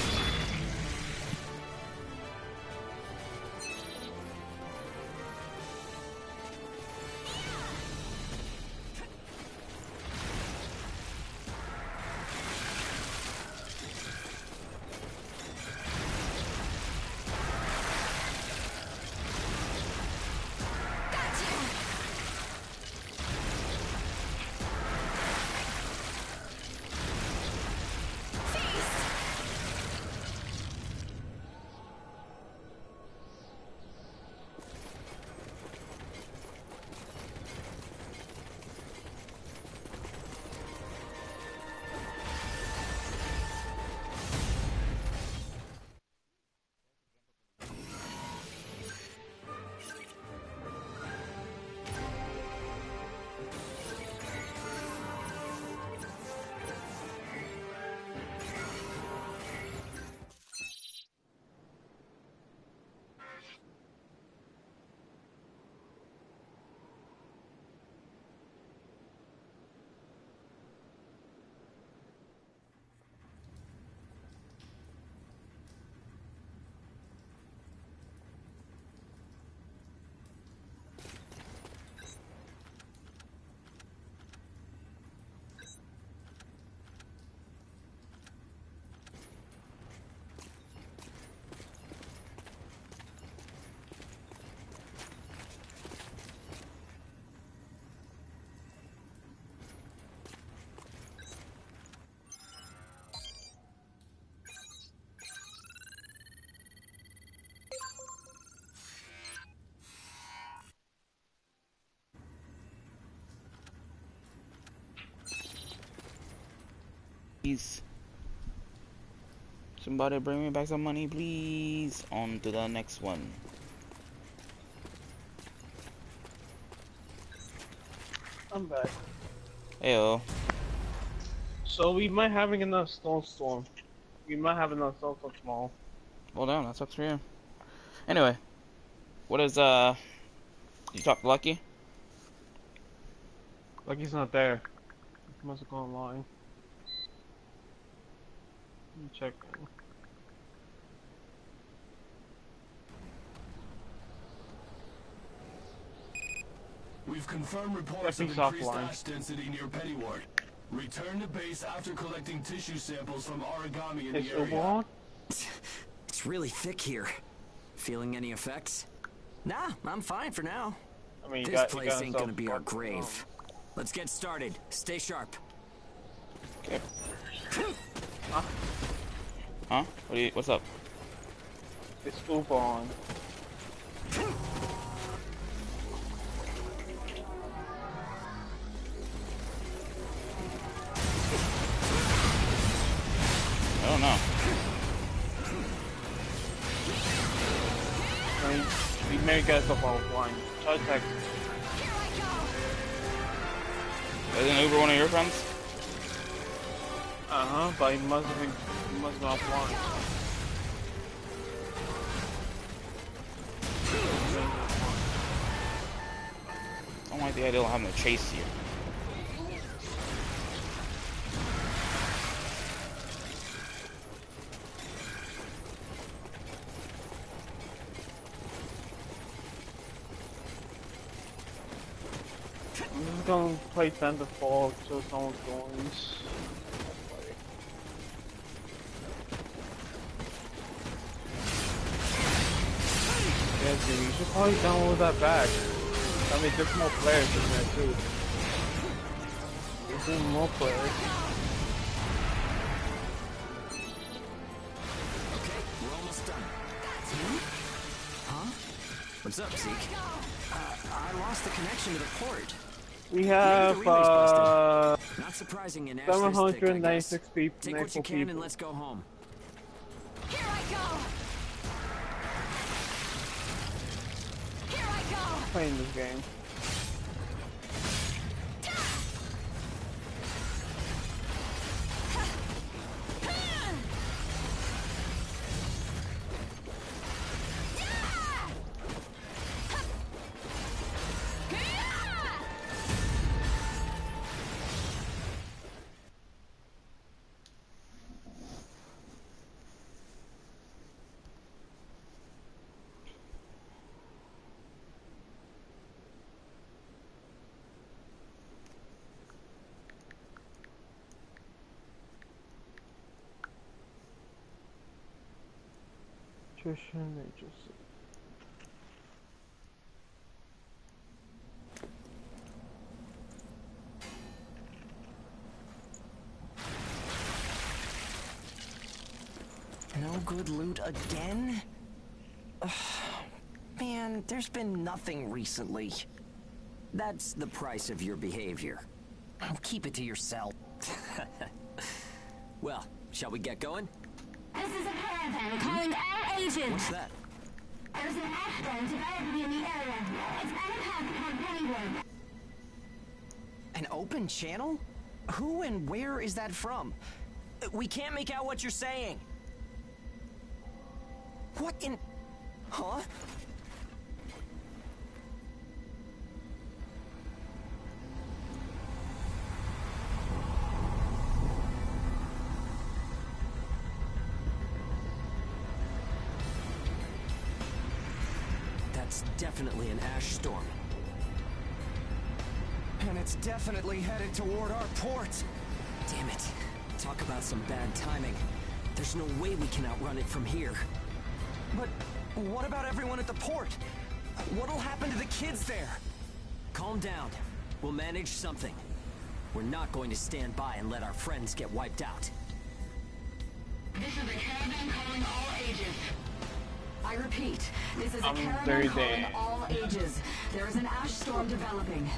Speaker 3: Please. Somebody bring me back some money, please. On to the next one.
Speaker 5: I'm back.
Speaker 3: Heyo.
Speaker 5: So we might having enough snowstorm. We might have enough snowstorm tomorrow.
Speaker 3: Well, damn, that sucks for you. Anyway, what is you talk to Lucky?
Speaker 5: Lucky's not there. He must have gone online. Let me check.
Speaker 4: We've confirmed reports of increased ash density near Pennyward. Return to base after collecting tissue samples from origami in the area.
Speaker 2: It's really thick here. Feeling any effects?
Speaker 8: Nah, I'm fine for now.
Speaker 5: I mean,
Speaker 2: this place ain't gonna be our grave. Let's get started. Stay sharp.
Speaker 3: Okay. Huh? What's up?
Speaker 5: It's on.
Speaker 3: I don't know.
Speaker 5: We may get stuff offline. Try to text.
Speaker 3: Isn't Uber one of your friends?
Speaker 5: But he must be offline.
Speaker 3: I don't like the idea of having to chase you.
Speaker 5: I'm just gonna play Thunder Fall till someone joins. Yeah, dude, you should probably download that back. I mean, there's more players in there too. There's more players.
Speaker 8: Okay, we're almost done. Huh? What's up, Zeke? I lost the connection to the port.
Speaker 5: We have
Speaker 8: Not surprising in
Speaker 5: 796 people.
Speaker 8: Take what you can and let's go home.
Speaker 7: Here I go! Here I go!
Speaker 5: Playing this game. Agency.
Speaker 8: No good loot again? Ugh, man, there's been nothing recently.
Speaker 2: That's the price of your behavior.
Speaker 8: Oh, keep it to yourself.
Speaker 2: Well, shall we get going?
Speaker 7: This is a caravan calling all agents.
Speaker 8: What's that?
Speaker 7: There's an accident developing in the area. It's at a path called Pennywood.
Speaker 8: An open channel? Who and where is that from?
Speaker 2: We can't make out what you're saying.
Speaker 8: What in... Huh?
Speaker 2: That's definitely an ash storm.
Speaker 8: And it's definitely headed toward our port.
Speaker 2: Damn it. Talk about some bad timing. There's no way we can outrun it from here.
Speaker 8: But what about everyone at the port? What'll happen to the kids there?
Speaker 2: Calm down. We'll manage something. We're not going to stand by and let our friends get wiped out.
Speaker 9: This is a caravan calling all ages. I repeat, this is a
Speaker 5: very
Speaker 9: caravan calling
Speaker 5: dead.
Speaker 9: all ages. There is an ash storm developing.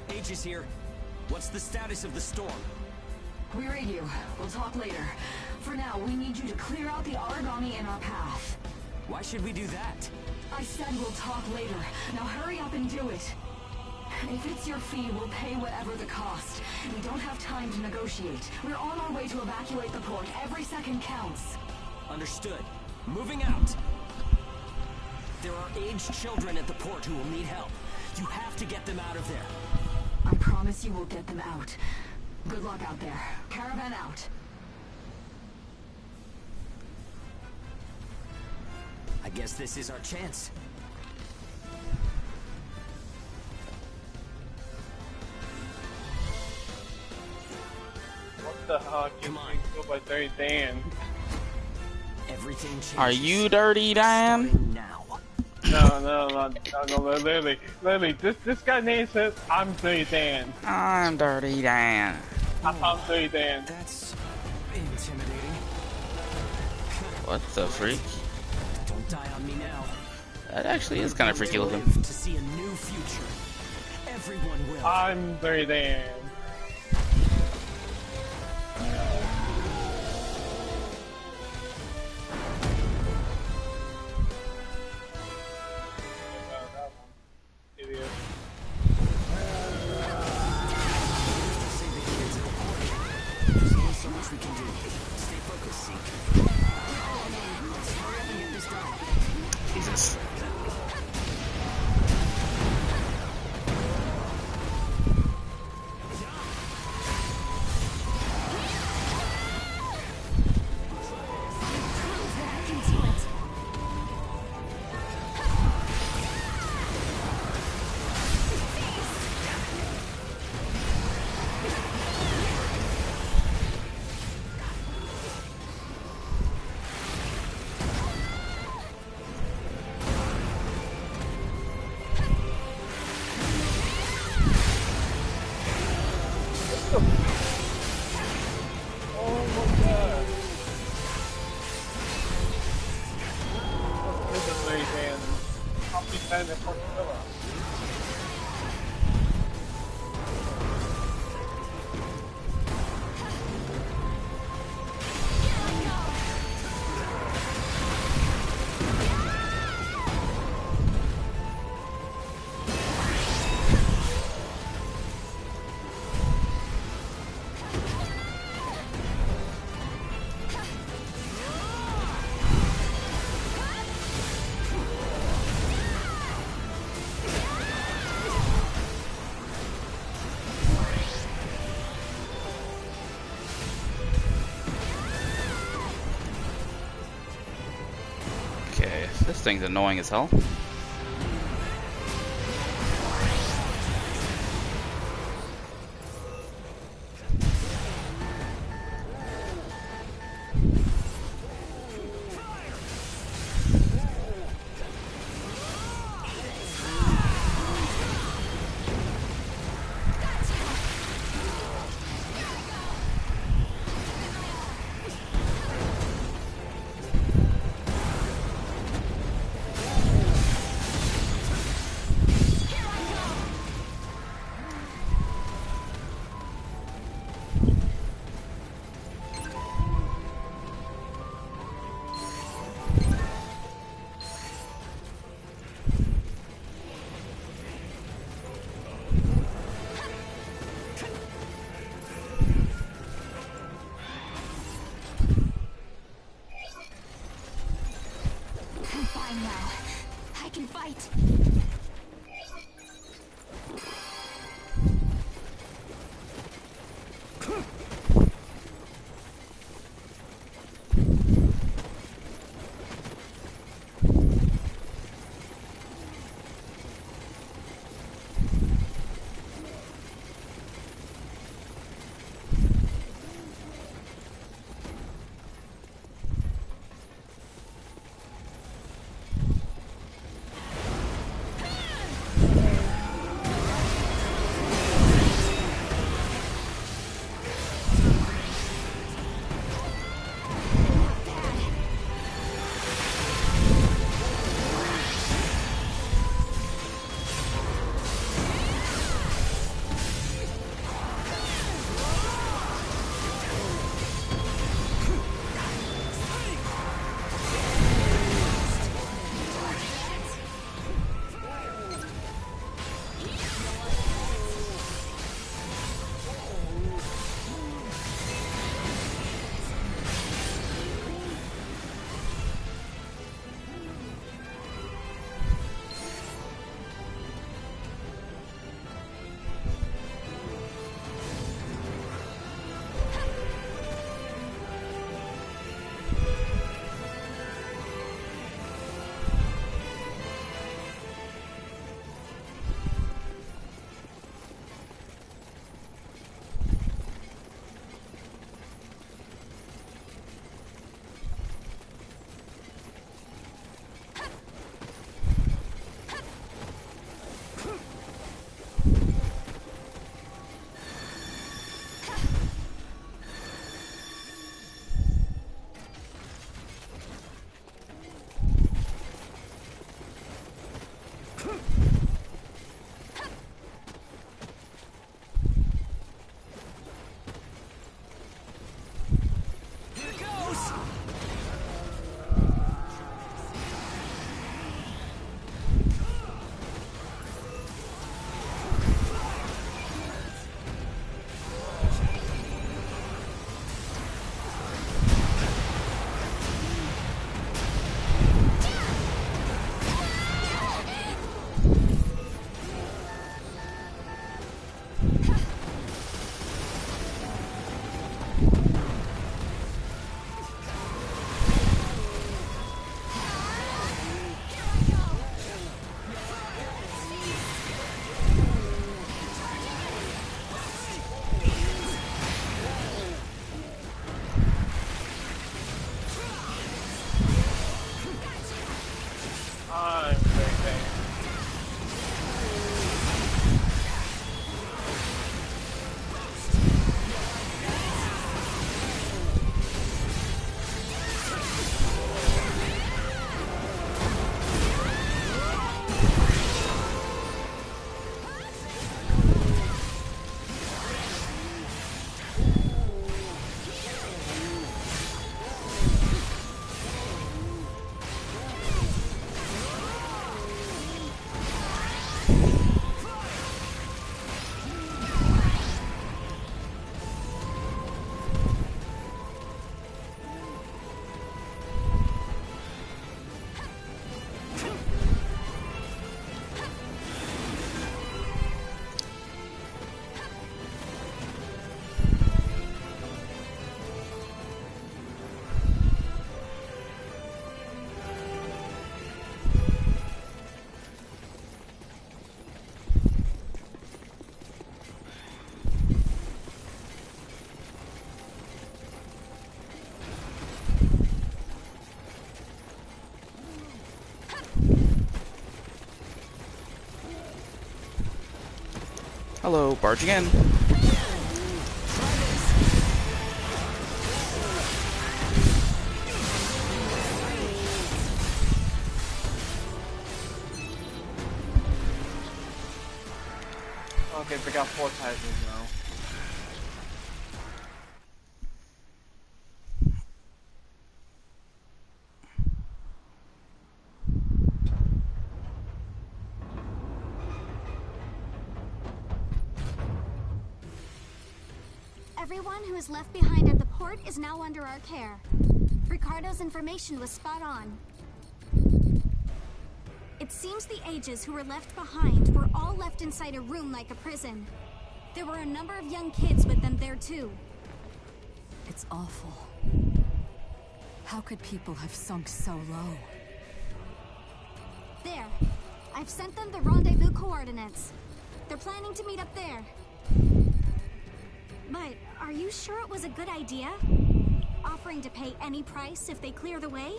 Speaker 2: H is here. What's the status of the storm?
Speaker 9: We read you. We'll talk later. For now, we need you to clear out the origami in our path.
Speaker 2: Why should we do that?
Speaker 9: I said we'll talk later. Now hurry up and do it. If it's your fee, we'll pay whatever the cost. We don't have time to negotiate. We're on our way to evacuate the port. Every second counts.
Speaker 2: Understood. Moving out. There are aged children at the port who will need help. You have to get them out of there.
Speaker 9: I promise you we'll get them out. Good luck out there. Caravan out.
Speaker 2: I guess this is our chance.
Speaker 5: What the hell?
Speaker 2: Come on.
Speaker 5: Go by Dirty Dan.
Speaker 2: Everything changes.
Speaker 3: Are you Dirty Dan?
Speaker 2: Starting now.
Speaker 5: No, literally, this guy name says, I'm Dirty Dan.
Speaker 3: I'm Dirty Dan.
Speaker 5: I'm Dirty Dan.
Speaker 8: That's intimidating.
Speaker 3: What the freak?
Speaker 2: Don't die on me now.
Speaker 3: That actually is kind of freaky looking.
Speaker 2: Live to see a new future. Everyone will.
Speaker 5: I'm Dirty Dan. Idiot.
Speaker 2: Save the kids at the port. There's only so much we can do. Stay focused, Zeke. Let's hurry up and get this done.
Speaker 3: Jesus.
Speaker 5: everything and probably spend it for Priscilla.
Speaker 3: This thing's annoying as hell. Hello, barge again.
Speaker 5: Okay, they got 4 titles now.
Speaker 10: Everyone who is left behind at the port is now under our care. Ricardo's information was spot on. It seems the ages who were left behind were all left inside a room like a prison. There were a number of young kids with them there too.
Speaker 9: It's awful. How could people have sunk so low?
Speaker 10: There. I've sent them the rendezvous coordinates. They're planning to meet up there. But are you sure it was a good idea? Offering to pay any price if they clear the way?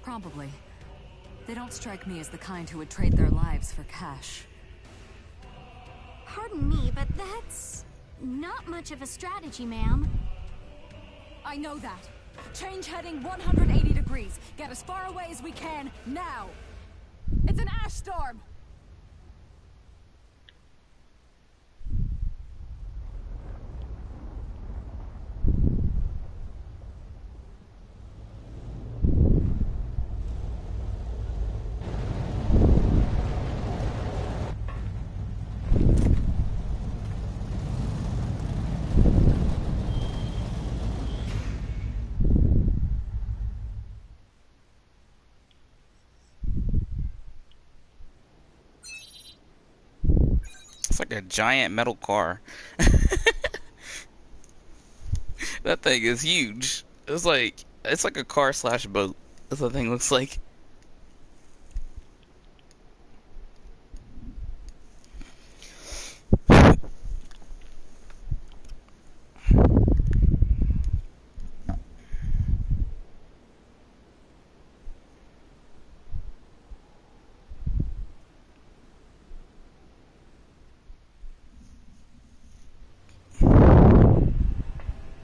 Speaker 9: Probably. They don't strike me as the kind who would trade their lives for cash.
Speaker 10: Pardon me, but that's not much of a strategy, ma'am.
Speaker 9: I know that. Change heading 180 degrees. Get as far away as we can, now! It's an ash storm!
Speaker 3: It's like a giant metal car. That thing is huge. It's like a car slash boat. That's what that thing looks like.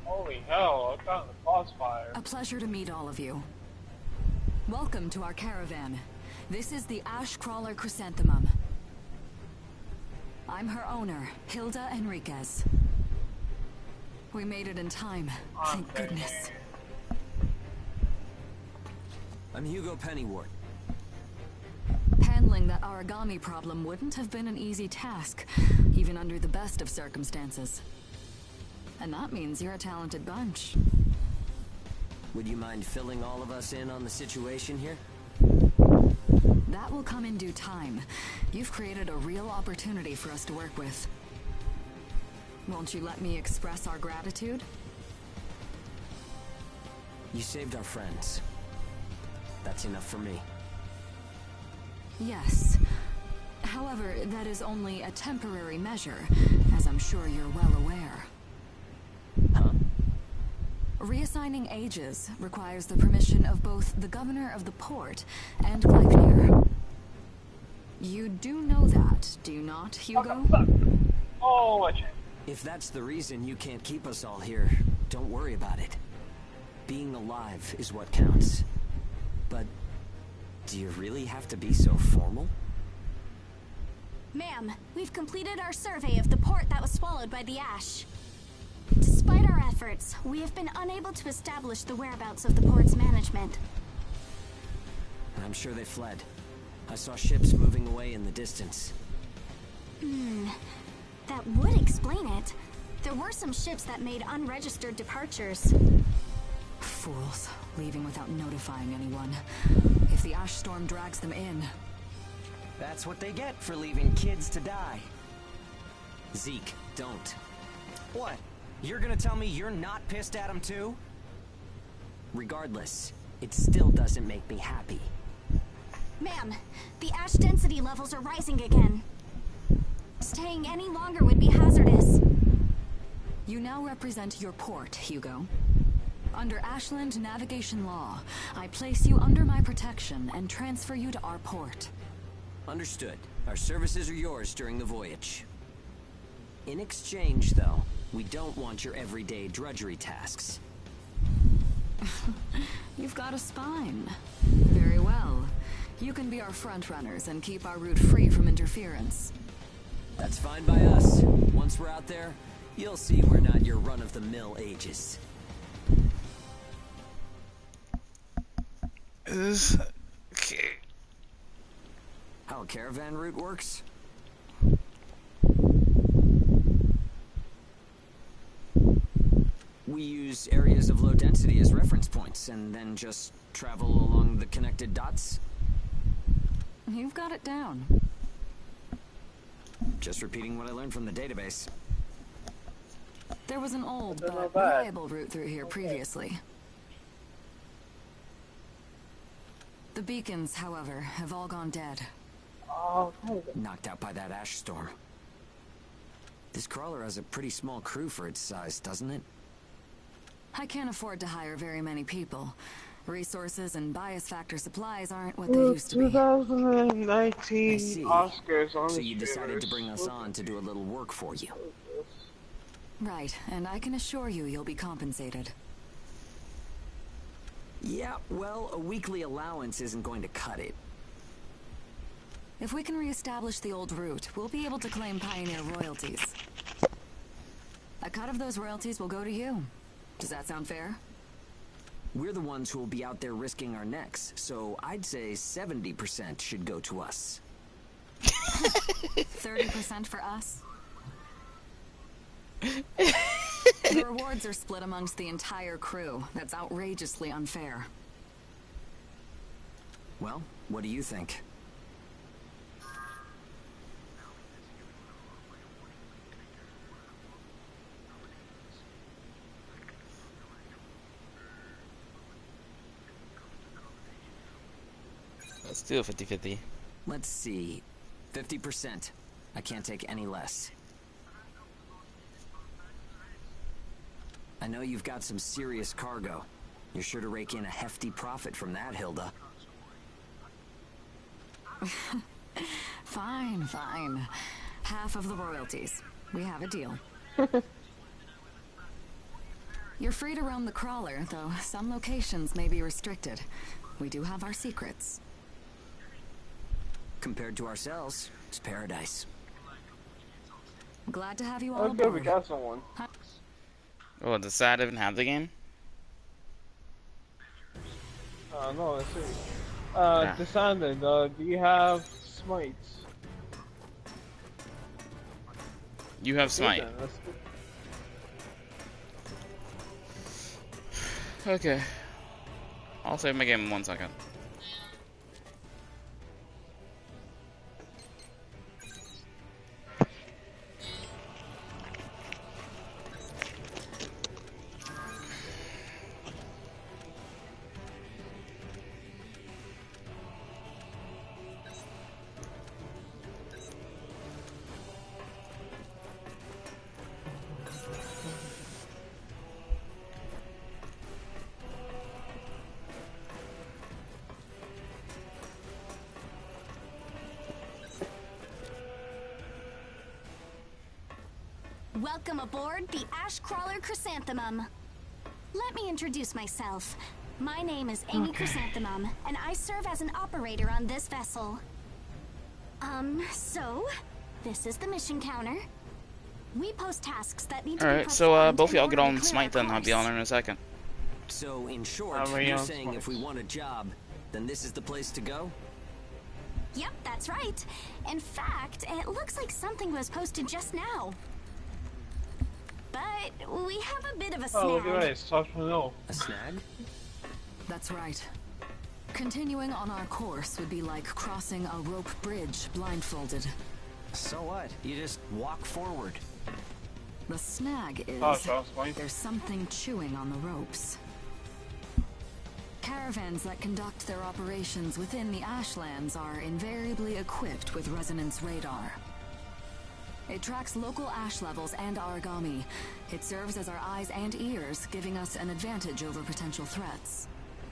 Speaker 5: Holy hell, I found the crossfire.
Speaker 9: A pleasure to meet all of you. Welcome to our caravan. This is the Ash Crawler Chrysanthemum. I'm her owner, Hilda Enriquez. We made it in time, thank goodness.
Speaker 2: I'm Hugo Pennywort.
Speaker 9: Handling that origami problem wouldn't have been an easy task, even under the best of circumstances. And that means you're a talented bunch.
Speaker 2: Would you mind filling all of us in on the situation here?
Speaker 9: That will come in due time. You've created a real opportunity for us to work with. Won't you let me express our gratitude?
Speaker 2: You saved our friends. That's enough for me.
Speaker 9: Yes. However, that is only a temporary measure, as I'm sure you're well aware.
Speaker 2: Huh?
Speaker 9: Reassigning ages requires the permission of both the governor of the port and Gleipnir. You do know that, do you not, Hugo?
Speaker 5: Oh,
Speaker 2: if that's the reason you can't keep us all here, don't worry about it. Being alive is what counts. But do you really have to be so formal?
Speaker 10: Ma'am, we've completed our survey of the port that was swallowed by the ash. Despite our efforts, we have been unable to establish the whereabouts of the port's management.
Speaker 2: I'm sure they fled. I saw ships moving away in the distance.
Speaker 10: That would explain it. There were some ships that made unregistered departures.
Speaker 9: Fools, leaving without notifying anyone. If the ash storm drags them in...
Speaker 2: That's what they get for leaving kids to die. Zeke, don't.
Speaker 8: What? You're gonna tell me you're not pissed at him too?
Speaker 2: Regardless, it still doesn't make me happy.
Speaker 10: Ma'am, the ash density levels are rising again. Staying any longer would be hazardous.
Speaker 9: You now represent your port, Hugo. Under Ashland navigation law, I place you under my protection and transfer you to our port.
Speaker 2: Understood. Our services are yours during the voyage. In exchange, though, we don't want your everyday drudgery tasks.
Speaker 9: You've got a spine. Very well. You can be our front runners and keep our route free from interference.
Speaker 2: That's fine by us. Once we're out there, you'll see we're not your run-of-the-mill Aegis.
Speaker 3: Okay.
Speaker 2: How a caravan route works? We use areas of low density as reference points, and then just travel along the connected dots?
Speaker 9: You've got it down.
Speaker 2: Just repeating what I learned from the database.
Speaker 9: There was an old but reliable route through here previously. The beacons, however, have all gone dead.
Speaker 5: Oh,
Speaker 2: knocked out by that ash storm. This crawler has a pretty small crew for its size, doesn't it?
Speaker 9: I can't afford to hire very many people. Resources and bias factor supplies aren't what they used to be.
Speaker 5: 2019 Oscars on
Speaker 2: So
Speaker 5: the
Speaker 2: you decided to bring us
Speaker 5: streamers.
Speaker 2: on to do a little work for you.
Speaker 9: Right, and I can assure you you'll be compensated.
Speaker 2: Yeah, well, a weekly allowance isn't going to cut it.
Speaker 9: If we can reestablish the old route, we'll be able to claim Pioneer royalties. A cut of those royalties will go to you. Does that sound fair?
Speaker 2: We're the ones who will be out there risking our necks, so I'd say 70% should go to us.
Speaker 9: 30% for us? The rewards are split amongst the entire crew. That's outrageously unfair.
Speaker 2: Well, what do you think?
Speaker 3: Let's do a 50-50.
Speaker 2: Let's see. 50%. I can't take any less. I know you've got some serious cargo. You're sure to rake in a hefty profit from that, Hilda.
Speaker 9: Fine, fine. Half of the royalties. We have a deal. You're free to roam the crawler, though some locations may be restricted. We do have our secrets.
Speaker 2: Compared to ourselves, it's paradise.
Speaker 9: Glad to have you all
Speaker 5: Okay,
Speaker 9: aboard.
Speaker 5: we got someone.
Speaker 3: Oh, does that even have the game?
Speaker 5: No, let's see.
Speaker 3: Nah.
Speaker 5: Descendant, do you have smites?
Speaker 3: You have Smite.
Speaker 5: Okay, let's do-
Speaker 3: Okay. I'll save my game in 1 second.
Speaker 10: Welcome aboard the Ash Crawler Chrysanthemum. Let me introduce myself. My name is Amy Chrysanthemum, and I serve as an operator on this vessel. So, this is the mission counter. We post tasks that need to be
Speaker 3: Alright, so
Speaker 10: performed
Speaker 3: both of
Speaker 10: in
Speaker 3: y'all
Speaker 10: order
Speaker 3: get
Speaker 10: to
Speaker 3: on
Speaker 10: clear
Speaker 3: Smite
Speaker 10: our
Speaker 3: then, I'll be on
Speaker 10: course.
Speaker 3: in a second.
Speaker 2: So, in short,
Speaker 5: I'm
Speaker 2: you're
Speaker 5: on
Speaker 2: saying
Speaker 5: Smite.
Speaker 2: if we want a job, then this is the place to go?
Speaker 10: Yep, that's right. In fact, it looks like something was posted just now. But we have a bit of a snag.
Speaker 5: Oh, look at this. Touch me no.
Speaker 2: A snag?
Speaker 9: That's right. Continuing on our course would be like crossing a rope bridge blindfolded.
Speaker 2: So what? You just walk forward.
Speaker 9: The snag is
Speaker 5: Oh, trust me.
Speaker 9: there's something chewing on the ropes. Caravans that conduct their operations within the Ashlands are invariably equipped with resonance radar. It tracks local ash levels and origami. It serves as our eyes and ears, giving us an advantage over potential threats.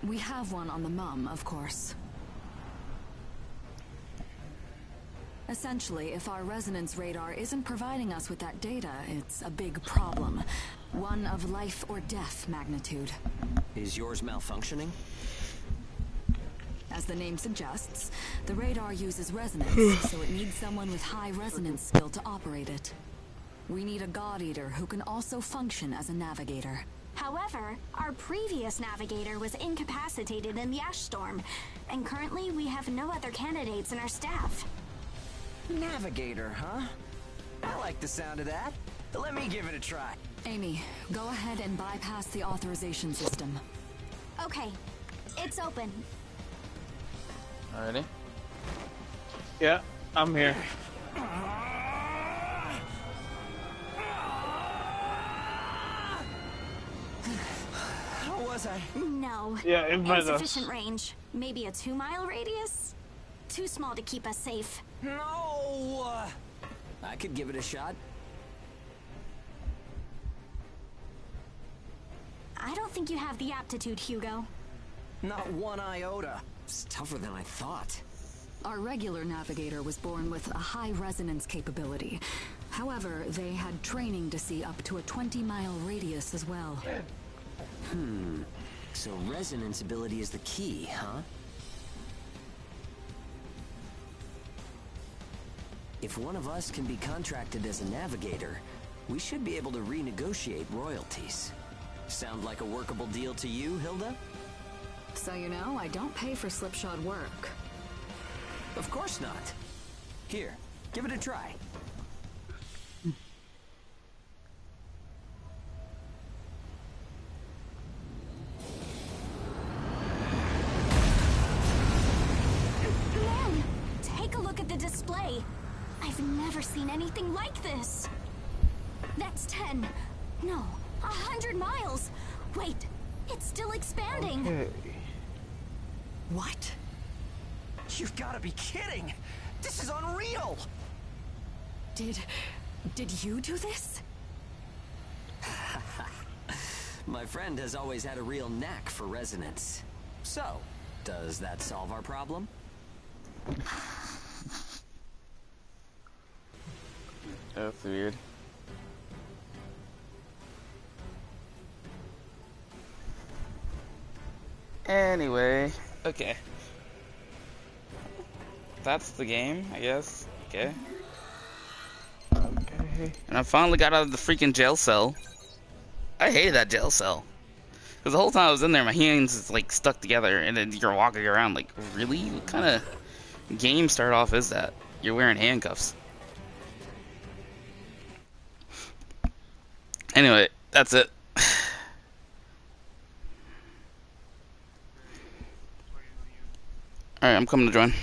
Speaker 9: We have one on the Mum, of course. Essentially, if our resonance radar isn't providing us with that data, it's a big problem. One of life or death magnitude.
Speaker 2: Is yours malfunctioning?
Speaker 9: As the name suggests, the radar uses resonance, so it needs someone with high resonance skill to operate it. We need a God Eater who can also function as a navigator.
Speaker 10: However, our previous navigator was incapacitated in the ash storm, and currently we have no other candidates in our staff.
Speaker 8: Navigator, huh? I like the sound of that. Let me give it a try.
Speaker 9: Amy, go ahead and bypass the authorization system.
Speaker 10: Okay, it's open.
Speaker 3: Alrighty.
Speaker 5: Yeah, I'm here.
Speaker 8: How was I?
Speaker 10: No.
Speaker 5: Yeah,
Speaker 10: insufficient range. Maybe a 2-mile radius? Too small to keep us safe.
Speaker 8: No!
Speaker 2: I could give it a shot.
Speaker 10: I don't think you have the aptitude, Hugo.
Speaker 8: Not one iota.
Speaker 2: It's tougher than I thought.
Speaker 9: Our regular navigator was born with a high resonance capability. However, they had training to see up to a 20-mile radius as well.
Speaker 2: So resonance ability is the key, huh? If one of us can be contracted as a navigator, we should be able to renegotiate royalties. Sound like a workable deal to you, Hilda?
Speaker 9: So you know, I don't pay for slipshod work.
Speaker 2: Of course not. Here, give it a try.
Speaker 10: Man, take a look at the display. I've never seen anything like this. That's 10. No, 100 miles. Wait, it's still expanding.
Speaker 5: Okay.
Speaker 8: What? You've got to be kidding! This is unreal!
Speaker 9: Did you do this?
Speaker 2: My friend has always had a real knack for resonance. So, does that solve our problem?
Speaker 3: That's weird. Anyway, okay. That's the game, I guess. Okay.
Speaker 5: Okay.
Speaker 3: And I finally got out of the freaking jail cell. I hated that jail cell. Because the whole time I was in there, my hands is like stuck together, and then you're walking around like, really? What kind of game start off is that? You're wearing handcuffs. Anyway, that's it. Alright, I'm coming to join.